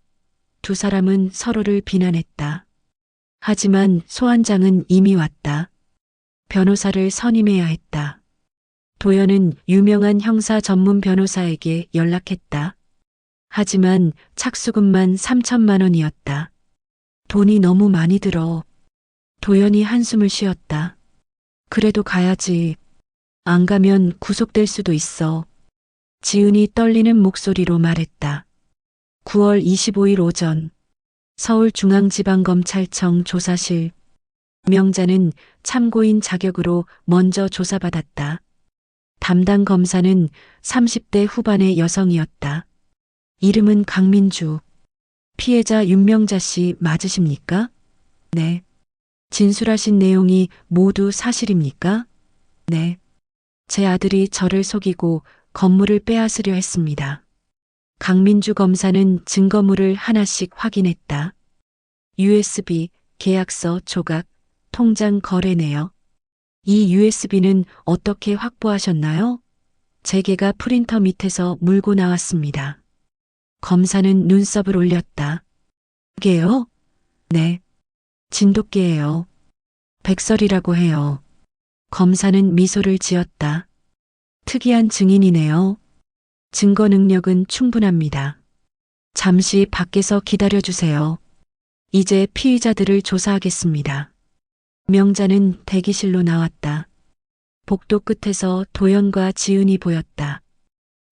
두 사람은 서로를 비난했다. 하지만 소환장은 이미 왔다. 변호사를 선임해야 했다. 도연은 유명한 형사 전문 변호사에게 연락했다. 하지만 착수금만 3천만 원이었다. 돈이 너무 많이 들어. 도연이 한숨을 쉬었다. 그래도 가야지. 안 가면 구속될 수도 있어. 지은이 떨리는 목소리로 말했다. 9월 25일 오전 서울중앙지방검찰청 조사실. 명자는 참고인 자격으로 먼저 조사받았다. 담당 검사는 30대 후반의 여성이었다. 이름은 강민주. 피해자 윤명자 씨 맞으십니까? 네. 진술하신 내용이 모두 사실입니까? 네. 제 아들이 저를 속이고 건물을 빼앗으려 했습니다. 강민주 검사는 증거물을 하나씩 확인했다. USB, 계약서, 조각, 통장 거래 내역. 이 USB는 어떻게 확보하셨나요? 제게가 프린터 밑에서 물고 나왔습니다. 검사는 눈썹을 올렸다. 게요? 네. 진돗개예요. 백설이라고 해요. 검사는 미소를 지었다. 특이한 증인이네요. 증거 능력은 충분합니다. 잠시 밖에서 기다려주세요. 이제 피의자들을 조사하겠습니다. 명자는 대기실로 나왔다. 복도 끝에서 도연과 지은이 보였다.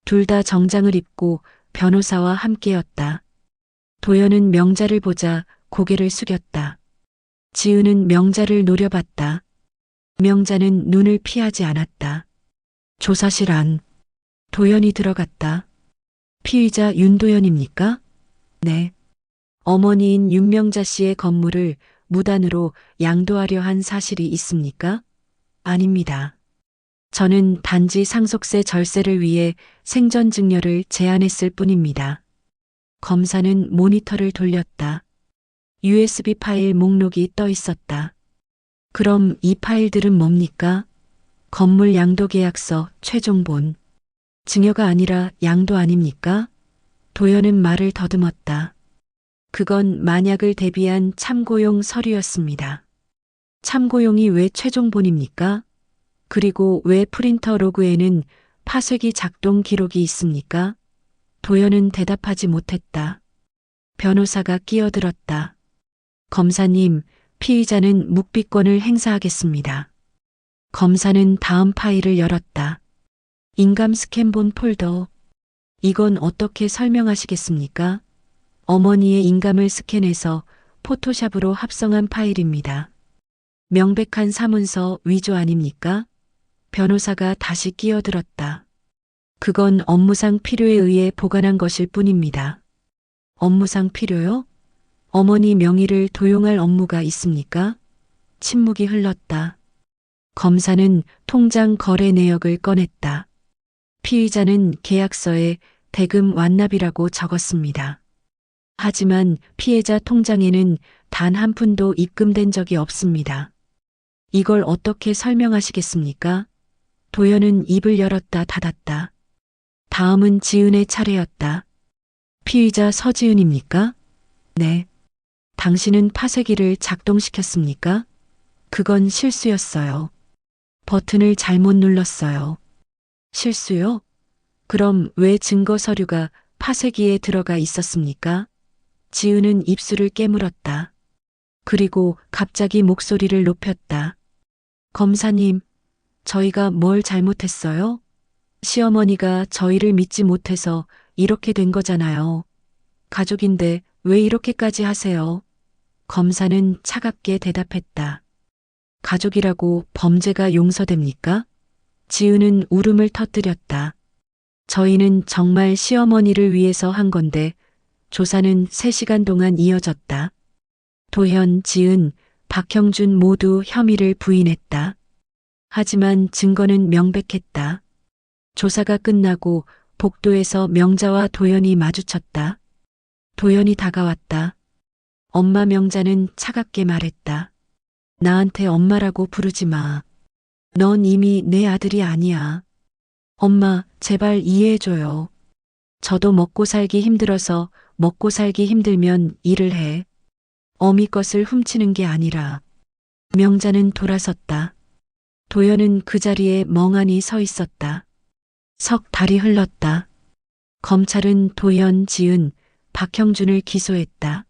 둘 다 정장을 입고 변호사와 함께였다. 도연은 명자를 보자 고개를 숙였다. 지은은 명자를 노려봤다. 명자는 눈을 피하지 않았다. 조사실 안. 도연이 들어갔다. 피의자 윤도연입니까? 네. 어머니인 윤명자 씨의 건물을 무단으로 양도하려 한 사실이 있습니까? 아닙니다. 저는 단지 상속세 절세를 위해 생전 증여를 제안했을 뿐입니다. 검사는 모니터를 돌렸다. USB 파일 목록이 떠 있었다. 그럼 이 파일들은 뭡니까? 건물 양도계약서 최종본. 증여가 아니라 양도 아닙니까? 도연은 말을 더듬었다. 그건 만약을 대비한 참고용 서류였습니다. 참고용이 왜 최종본입니까? 그리고 왜 프린터 로그에는 파쇄기 작동 기록이 있습니까? 도연은 대답하지 못했다. 변호사가 끼어들었다. 검사님, 피의자는 묵비권을 행사하겠습니다. 검사는 다음 파일을 열었다. 인감 스캔본 폴더. 이건 어떻게 설명하시겠습니까? 어머니의 인감을 스캔해서 포토샵으로 합성한 파일입니다. 명백한 사문서 위조 아닙니까? 변호사가 다시 끼어들었다. 그건 업무상 필요에 의해 보관한 것일 뿐입니다. 업무상 필요요? 어머니 명의를 도용할 업무가 있습니까? 침묵이 흘렀다. 검사는 통장 거래 내역을 꺼냈다. 피의자는 계약서에 대금 완납이라고 적었습니다. 하지만 피해자 통장에는 단 한 푼도 입금된 적이 없습니다. 이걸 어떻게 설명하시겠습니까? 도연은 입을 열었다 닫았다. 다음은 지은의 차례였다. 피의자 서지은입니까? 네. 당신은 파쇄기를 작동시켰습니까? 그건 실수였어요. 버튼을 잘못 눌렀어요. 실수요? 그럼 왜 증거 서류가 파쇄기에 들어가 있었습니까? 지은은 입술을 깨물었다. 그리고 갑자기 목소리를 높였다. 검사님, 저희가 뭘 잘못했어요? 시어머니가 저희를 믿지 못해서 이렇게 된 거잖아요. 가족인데 왜 이렇게까지 하세요? 검사는 차갑게 대답했다. 가족이라고 범죄가 용서됩니까? 지은은 울음을 터뜨렸다. 저희는 정말 시어머니를 위해서 한 건데 조사는 3시간 동안 이어졌다. 도현, 지은, 박형준 모두 혐의를 부인했다. 하지만 증거는 명백했다. 조사가 끝나고 복도에서 명자와 도연이 마주쳤다. 도연이 다가왔다. 엄마. 명자는 차갑게 말했다. 나한테 엄마라고 부르지 마. 넌 이미 내 아들이 아니야. 엄마, 제발 이해해줘요. 저도 먹고 살기 힘들어서 먹고 살기 힘들면 일을 해. 어미 것을 훔치는 게 아니라. 명자는 돌아섰다. 도연은 그 자리에 멍하니 서 있었다. 석 달이 흘렀다. 검찰은 도현, 지은, 박형준을 기소했다.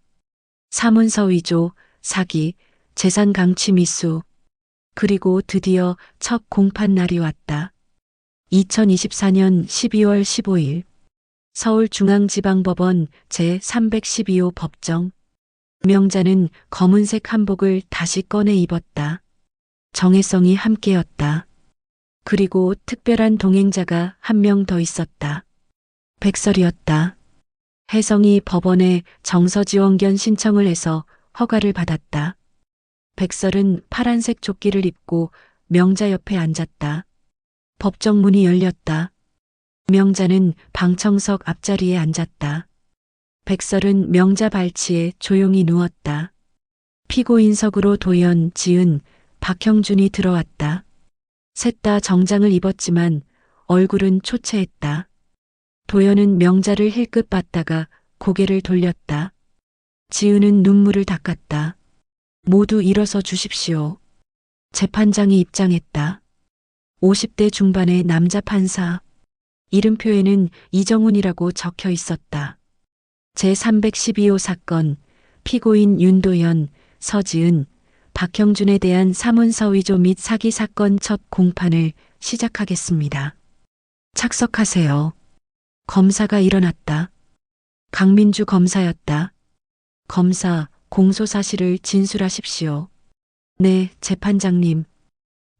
사문서 위조, 사기, 재산 강취 미수. 그리고 드디어 첫 공판 날이 왔다. 2024년 12월 15일 서울중앙지방법원 제312호 법정. 명자는 검은색 한복을 다시 꺼내 입었다. 정혜성이 함께였다. 그리고 특별한 동행자가 한 명 더 있었다. 백설이었다. 혜성이 법원에 정서지원견 신청을 해서 허가를 받았다. 백설은 파란색 조끼를 입고 명자 옆에 앉았다. 법정 문이 열렸다. 명자는 방청석 앞자리에 앉았다. 백설은 명자 발치에 조용히 누웠다. 피고인석으로 도현, 지은, 박형준이 들어왔다. 셋 다 정장을 입었지만 얼굴은 초췌했다. 도현은 명자를 힐끗 봤다가 고개를 돌렸다. 지은은 눈물을 닦았다. 모두 일어서 주십시오. 재판장이 입장했다. 50대 중반의 남자 판사. 이름표에는 이정훈이라고 적혀 있었다. 제312호 사건, 피고인 윤도현, 서지은, 박형준에 대한 사문서 위조 및 사기 사건 첫 공판을 시작하겠습니다. 착석하세요. 검사가 일어났다. 강민주 검사였다. 검사, 공소 사실을 진술하십시오. 네, 재판장님.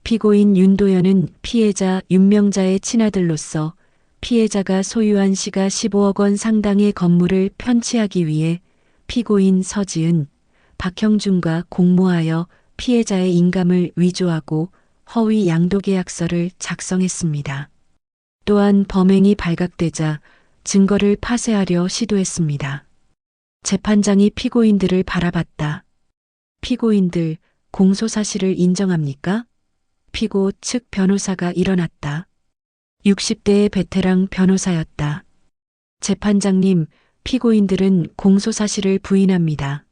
피고인 윤도현은 피해자 윤명자의 친아들로서 피해자가 소유한 시가 15억 원 상당의 건물을 편취하기 위해 피고인 서지은, 박형준과 공모하여 피해자의 인감을 위조하고 허위 양도계약서를 작성했습니다. 또한 범행이 발각되자 증거를 파쇄하려 시도했습니다. 재판장이 피고인들을 바라봤다. 피고인들, 공소사실을 인정합니까? 피고 측 변호사가 일어났다. 60대의 베테랑 변호사였다. 재판장님, 피고인들은 공소사실을 부인합니다.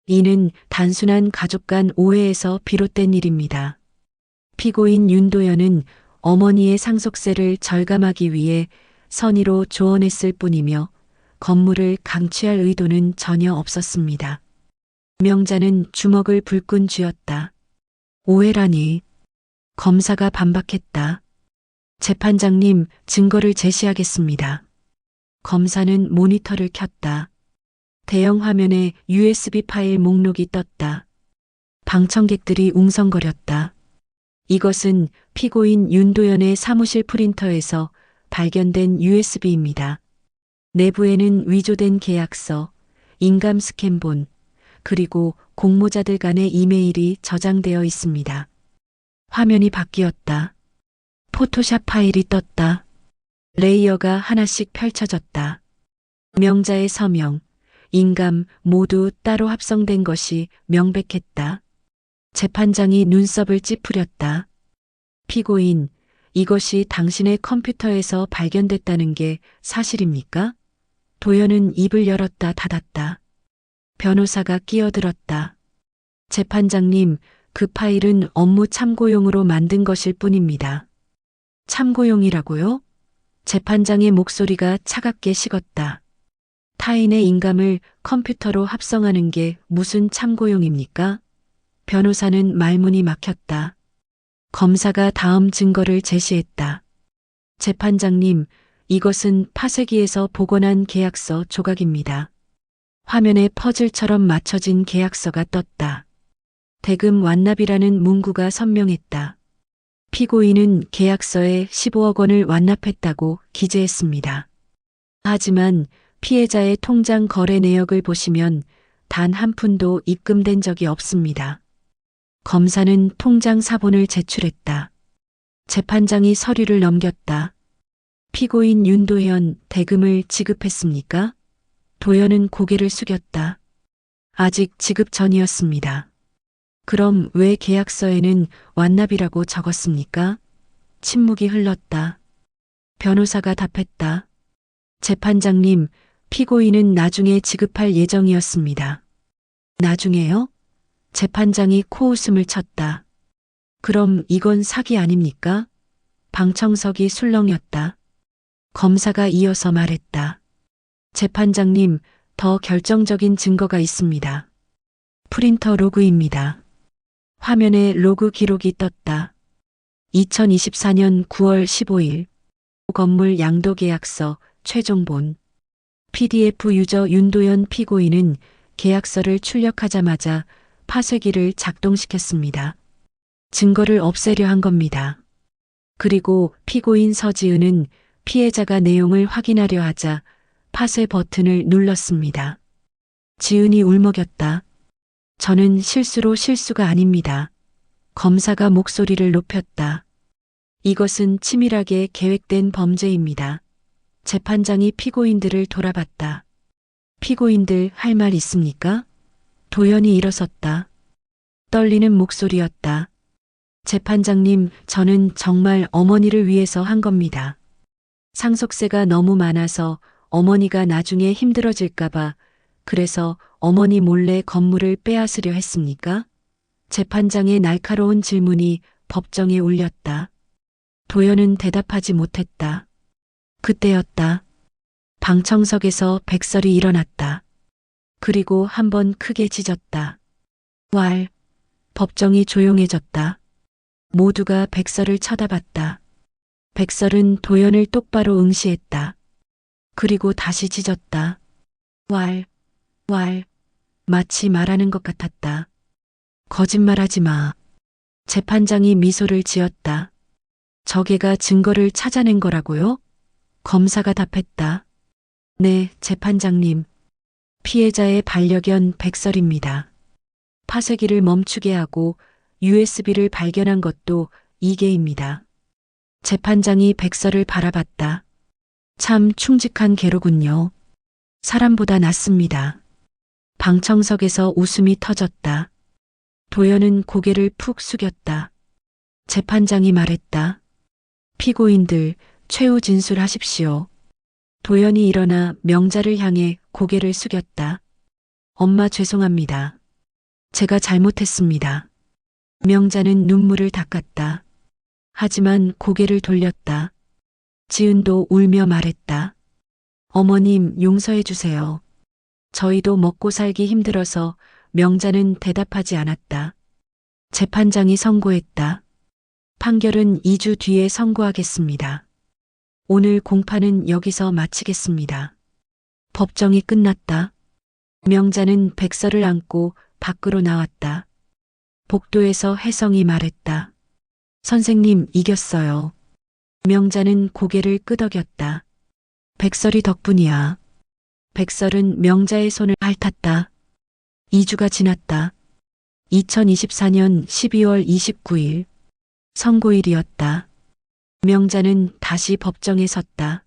이는 단순한 가족 간 오해에서 비롯된 일입니다. 피고인 윤도현은 어머니의 상속세를 절감하기 위해 선의로 조언했을 뿐이며 건물을 강취할 의도는 전혀 없었습니다. 명자는 주먹을 불끈 쥐었다. 오해라니. 검사가 반박했다. 재판장님, 증거를 제시하겠습니다. 검사는 모니터를 켰다. 대형 화면에 USB 파일 목록이 떴다. 방청객들이 웅성거렸다. 이것은 피고인 윤도현의 사무실 프린터에서 발견된 USB입니다. 내부에는 위조된 계약서, 인감 스캔본, 그리고 공모자들 간의 이메일이 저장되어 있습니다. 화면이 바뀌었다. 포토샵 파일이 떴다. 레이어가 하나씩 펼쳐졌다. 명자의 서명, 인감 모두 따로 합성된 것이 명백했다. 재판장이 눈썹을 찌푸렸다. 피고인, 이것이 당신의 컴퓨터에서 발견됐다는 게 사실입니까? 도현은 입을 열었다 닫았다. 변호사가 끼어들었다. 재판장님, 그 파일은 업무 참고용으로 만든 것일 뿐입니다. 참고용이라고요? 재판장의 목소리가 차갑게 식었다. 타인의 인감을 컴퓨터로 합성하는 게 무슨 참고용입니까? 변호사는 말문이 막혔다. 검사가 다음 증거를 제시했다. 재판장님, 이것은 파쇄기에서 복원한 계약서 조각입니다. 화면에 퍼즐처럼 맞춰진 계약서가 떴다. 대금 완납이라는 문구가 선명했다. 피고인은 계약서에 15억 원을 완납했다고 기재했습니다. 하지만 피해자의 통장 거래 내역을 보시면 단 한 푼도 입금된 적이 없습니다. 검사는 통장 사본을 제출했다. 재판장이 서류를 넘겼다. 피고인 윤도현, 대금을 지급했습니까? 도현은 고개를 숙였다. 아직 지급 전이었습니다. 그럼 왜 계약서에는 완납이라고 적었습니까? 침묵이 흘렀다. 변호사가 답했다. 재판장님, 피고인은 나중에 지급할 예정이었습니다. 나중에요? 재판장이 코웃음을 쳤다. 그럼 이건 사기 아닙니까? 방청석이 술렁였다. 검사가 이어서 말했다. 재판장님, 더 결정적인 증거가 있습니다. 프린터 로그입니다. 화면에 로그 기록이 떴다. 2024년 9월 15일 건물 양도 계약서 최종본 PDF 유저 윤도현 피고인은 계약서를 출력하자마자 파쇄기를 작동시켰습니다. 증거를 없애려 한 겁니다. 그리고 피고인 서지은은 피해자가 내용을 확인하려 하자 파쇄 버튼을 눌렀습니다. 지은이 울먹였다. 저는 실수로 실수가 아닙니다. 검사가 목소리를 높였다. 이것은 치밀하게 계획된 범죄입니다. 재판장이 피고인들을 돌아봤다. 피고인들 할 말 있습니까? 도연이 일어섰다. 떨리는 목소리였다. 재판장님, 저는 정말 어머니를 위해서 한 겁니다. 상속세가 너무 많아서 어머니가 나중에 힘들어질까봐 그래서 어머니 몰래 건물을 빼앗으려 했습니까? 재판장의 날카로운 질문이 법정에 울렸다. 도연은 대답하지 못했다. 그때였다. 방청석에서 백설이 일어났다. 그리고 한 번 크게 짖었다. 왈. 법정이 조용해졌다. 모두가 백설을 쳐다봤다. 백설은 도연을 똑바로 응시했다. 그리고 다시 짖었다. 왈. 왈. 마치 말하는 것 같았다. 거짓말하지 마. 재판장이 미소를 지었다. 저게가 증거를 찾아낸 거라고요? 검사가 답했다. 네, 재판장님. 피해자의 반려견 백설입니다. 파쇄기를 멈추게 하고 USB를 발견한 것도 이계입니다. 재판장이 백설을 바라봤다. 참 충직한 개로군요. 사람보다 낫습니다. 방청석에서 웃음이 터졌다. 도연은 고개를 푹 숙였다. 재판장이 말했다. 피고인들 최후 진술하십시오. 도연이 일어나 명자를 향해 고개를 숙였다. 엄마 죄송합니다. 제가 잘못했습니다. 명자는 눈물을 닦았다. 하지만 고개를 돌렸다. 지은도 울며 말했다. 어머님 용서해 주세요. 저희도 먹고 살기 힘들어서. 명자는 대답하지 않았다. 재판장이 선고했다. 판결은 2주 뒤에 선고하겠습니다. 오늘 공판은 여기서 마치겠습니다. 법정이 끝났다. 명자는 백설을 안고 밖으로 나왔다. 복도에서 혜성이 말했다. 선생님 이겼어요. 명자는 고개를 끄덕였다. 백설이 덕분이야. 백설은 명자의 손을 핥았다. 2주가 지났다. 2024년 12월 29일 선고일이었다. 명자는 다시 법정에 섰다.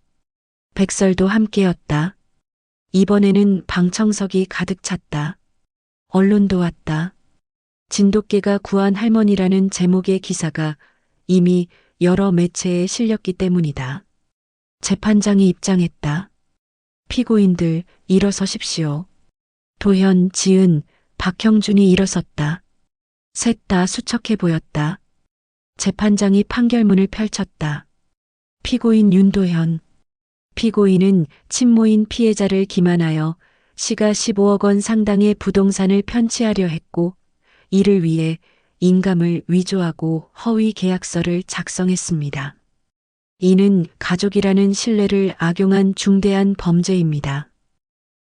백설도 함께였다. 이번에는 방청석이 가득 찼다. 언론도 왔다. 진돗개가 구한 할머니라는 제목의 기사가 이미 여러 매체에 실렸기 때문이다. 재판장이 입장했다. 피고인들 일어서십시오. 도현, 지은, 박형준이 일어섰다. 셋 다 수척해 보였다. 재판장이 판결문을 펼쳤다. 피고인 윤도현. 피고인은 친모인 피해자를 기만하여 시가 15억 원 상당의 부동산을 편취하려 했고 이를 위해 인감을 위조하고 허위 계약서를 작성했습니다. 이는 가족이라는 신뢰를 악용한 중대한 범죄입니다.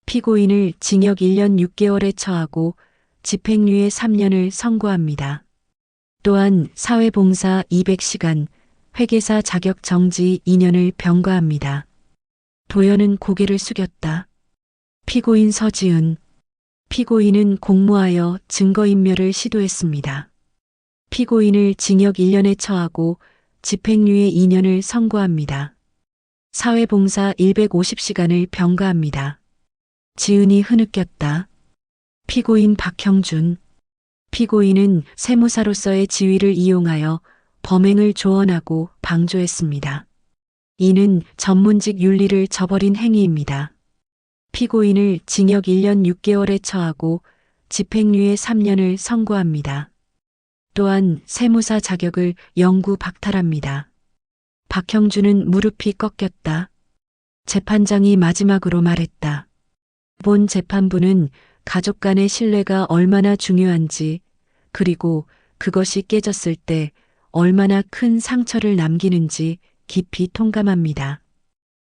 피고인을 징역 1년 6개월에 처하고 집행유예 3년을 선고합니다. 또한 사회봉사 200시간, 회계사 자격 정지 2년을 병과합니다. 도연은 고개를 숙였다. 피고인 서지은. 피고인은 공모하여 증거인멸을 시도했습니다. 피고인을 징역 1년에 처하고 집행유예 2년을 선고합니다. 사회봉사 150시간을 병과합니다. 지은이 흐느꼈다. 피고인 박형준. 피고인은 세무사로서의 지위를 이용하여 범행을 조언하고 방조했습니다. 이는 전문직 윤리를 저버린 행위입니다. 피고인을 징역 1년 6개월에 처하고 집행유예 3년을 선고합니다. 또한 세무사 자격을 영구 박탈합니다. 박형준은 무릎이 꺾였다. 재판장이 마지막으로 말했다. 본 재판부는 가족 간의 신뢰가 얼마나 중요한지, 그리고 그것이 깨졌을 때 얼마나 큰 상처를 남기는지 깊이 통감합니다.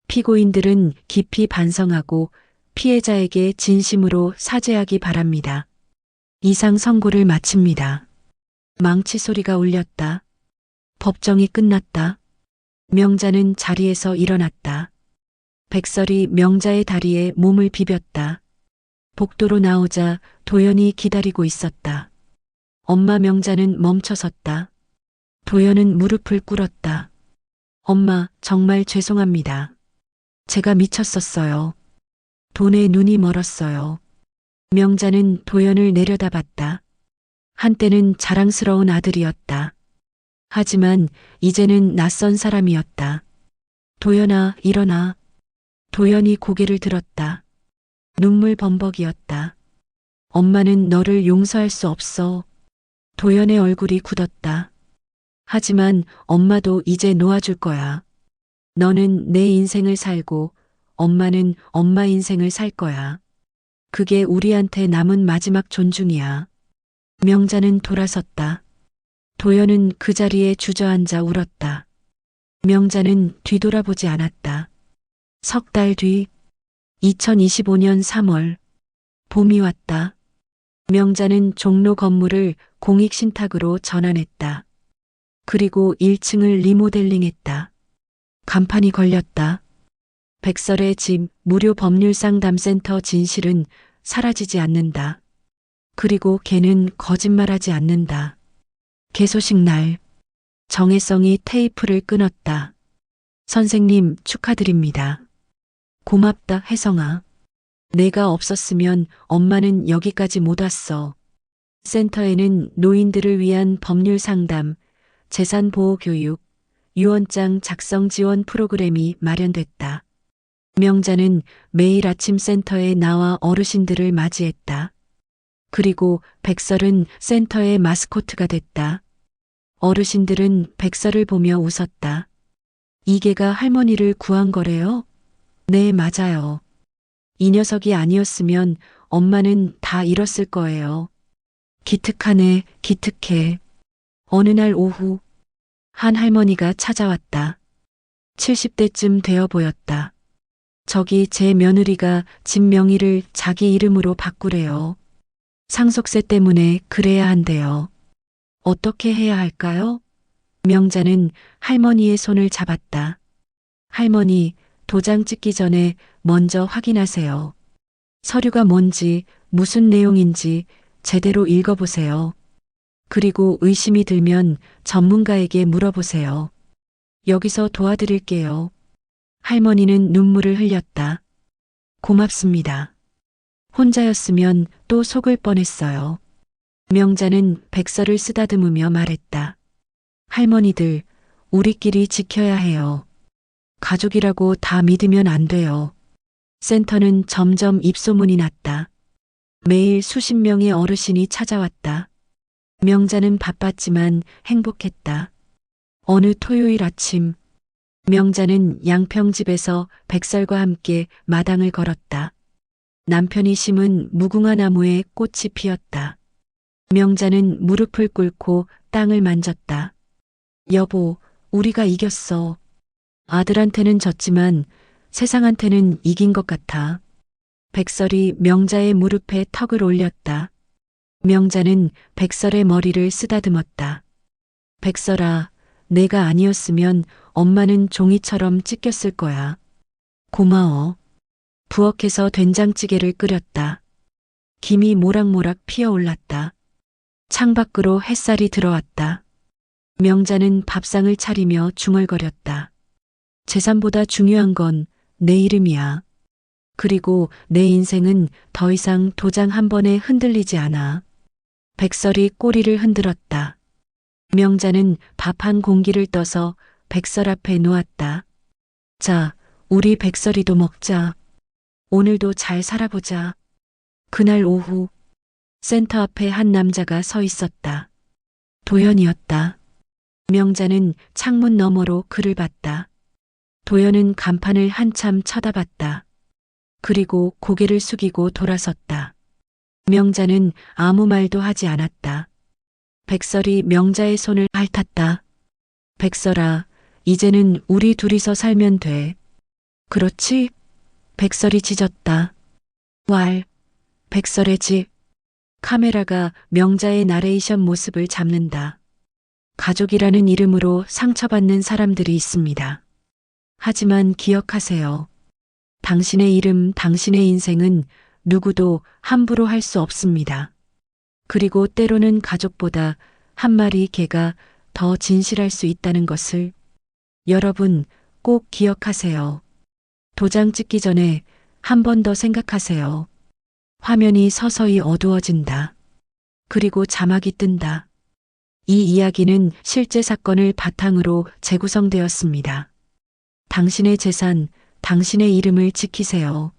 피고인들은 깊이 반성하고 피해자에게 진심으로 사죄하기 바랍니다. 이상 선고를 마칩니다. 망치 소리가 울렸다. 법정이 끝났다. 명자는 자리에서 일어났다. 백설이 명자의 다리에 몸을 비볐다. 복도로 나오자 도연이 기다리고 있었다. 엄마. 명자는 멈춰섰다. 도연은 무릎을 꿇었다. 엄마, 정말 죄송합니다. 제가 미쳤었어요. 돈에 눈이 멀었어요. 명자는 도연을 내려다봤다. 한때는 자랑스러운 아들이었다. 하지만 이제는 낯선 사람이었다. 도연아, 일어나. 도연이 고개를 들었다. 눈물 범벅이었다. 엄마는 너를 용서할 수 없어. 도연의 얼굴이 굳었다. 하지만 엄마도 이제 놓아줄 거야. 너는 내 인생을 살고 엄마는 엄마 인생을 살 거야. 그게 우리한테 남은 마지막 존중이야. 명자는 돌아섰다. 도연은 그 자리에 주저앉아 울었다. 명자는 뒤돌아보지 않았다. 석 달 뒤, 2025년 3월, 봄이 왔다. 명자는 종로 건물을 공익신탁으로 전환했다. 그리고 1층을 리모델링했다. 간판이 걸렸다. 백설의 집 무료 법률 상담센터. 진실은 사라지지 않는다. 그리고 걔는 거짓말하지 않는다. 개소식 날, 정혜성이 테이프를 끊었다. 선생님, 축하드립니다. 고맙다, 혜성아. 내가 없었으면 엄마는 여기까지 못 왔어. 센터에는 노인들을 위한 법률 상담, 재산 보호 교육, 유언장 작성 지원 프로그램이 마련됐다. 명자는 매일 아침 센터에 나와 어르신들을 맞이했다. 그리고 백설은 센터의 마스코트가 됐다. 어르신들은 백설을 보며 웃었다. 이게가 할머니를 구한 거래요? 네, 맞아요. 이 녀석이 아니었으면 엄마는 다 잃었을 거예요. 기특하네, 기특해. 어느 날 오후, 한 할머니가 찾아왔다. 70대쯤 되어 보였다. 저기 제 며느리가 집 명의를 자기 이름으로 바꾸래요. 상속세 때문에 그래야 한대요. 어떻게 해야 할까요? 명자는 할머니의 손을 잡았다. 할머니, 도장 찍기 전에 먼저 확인하세요. 서류가 뭔지, 무슨 내용인지 제대로 읽어보세요. 그리고 의심이 들면 전문가에게 물어보세요. 여기서 도와드릴게요. 할머니는 눈물을 흘렸다. 고맙습니다. 혼자였으면 또 속을 뻔했어요. 명자는 백설을 쓰다듬으며 말했다. 할머니들, 우리끼리 지켜야 해요. 가족이라고 다 믿으면 안 돼요. 센터는 점점 입소문이 났다. 매일 수십 명의 어르신이 찾아왔다. 명자는 바빴지만 행복했다. 어느 토요일 아침, 명자는 양평집에서 백설과 함께 마당을 걸었다. 남편이 심은 무궁화 나무에 꽃이 피었다. 명자는 무릎을 꿇고 땅을 만졌다. 여보, 우리가 이겼어. 아들한테는 졌지만 세상한테는 이긴 것 같아. 백설이 명자의 무릎에 턱을 올렸다. 명자는 백설의 머리를 쓰다듬었다. 백설아, 내가 아니었으면 엄마는 종이처럼 찢겼을 거야. 고마워. 부엌에서 된장찌개를 끓였다. 김이 모락모락 피어올랐다. 창밖으로 햇살이 들어왔다. 명자는 밥상을 차리며 중얼거렸다. 재산보다 중요한 건 내 이름이야. 그리고 내 인생은 더 이상 도장 한 번에 흔들리지 않아. 백설이 꼬리를 흔들었다. 명자는 밥 한 공기를 떠서 백설 앞에 놓았다. 자, 우리 백설이도 먹자. 오늘도 잘 살아보자. 그날 오후, 센터 앞에 한 남자가 서 있었다. 도연이었다. 명자는 창문 너머로 그를 봤다. 도연은 간판을 한참 쳐다봤다. 그리고 고개를 숙이고 돌아섰다. 명자는 아무 말도 하지 않았다. 백설이 명자의 손을 핥았다. 백설아, 이제는 우리 둘이서 살면 돼. 그렇지? 백설이 짖었다. 왈, 백설의 집. 카메라가 명자의 나레이션 모습을 잡는다. 가족이라는 이름으로 상처받는 사람들이 있습니다. 하지만 기억하세요. 당신의 이름, 당신의 인생은 누구도 함부로 할 수 없습니다. 그리고 때로는 가족보다 한 마리 개가 더 진실할 수 있다는 것을 여러분 꼭 기억하세요. 도장 찍기 전에 한 번 더 생각하세요. 화면이 서서히 어두워진다. 그리고 자막이 뜬다. 이 이야기는 실제 사건을 바탕으로 재구성되었습니다. 당신의 재산, 당신의 이름을 지키세요.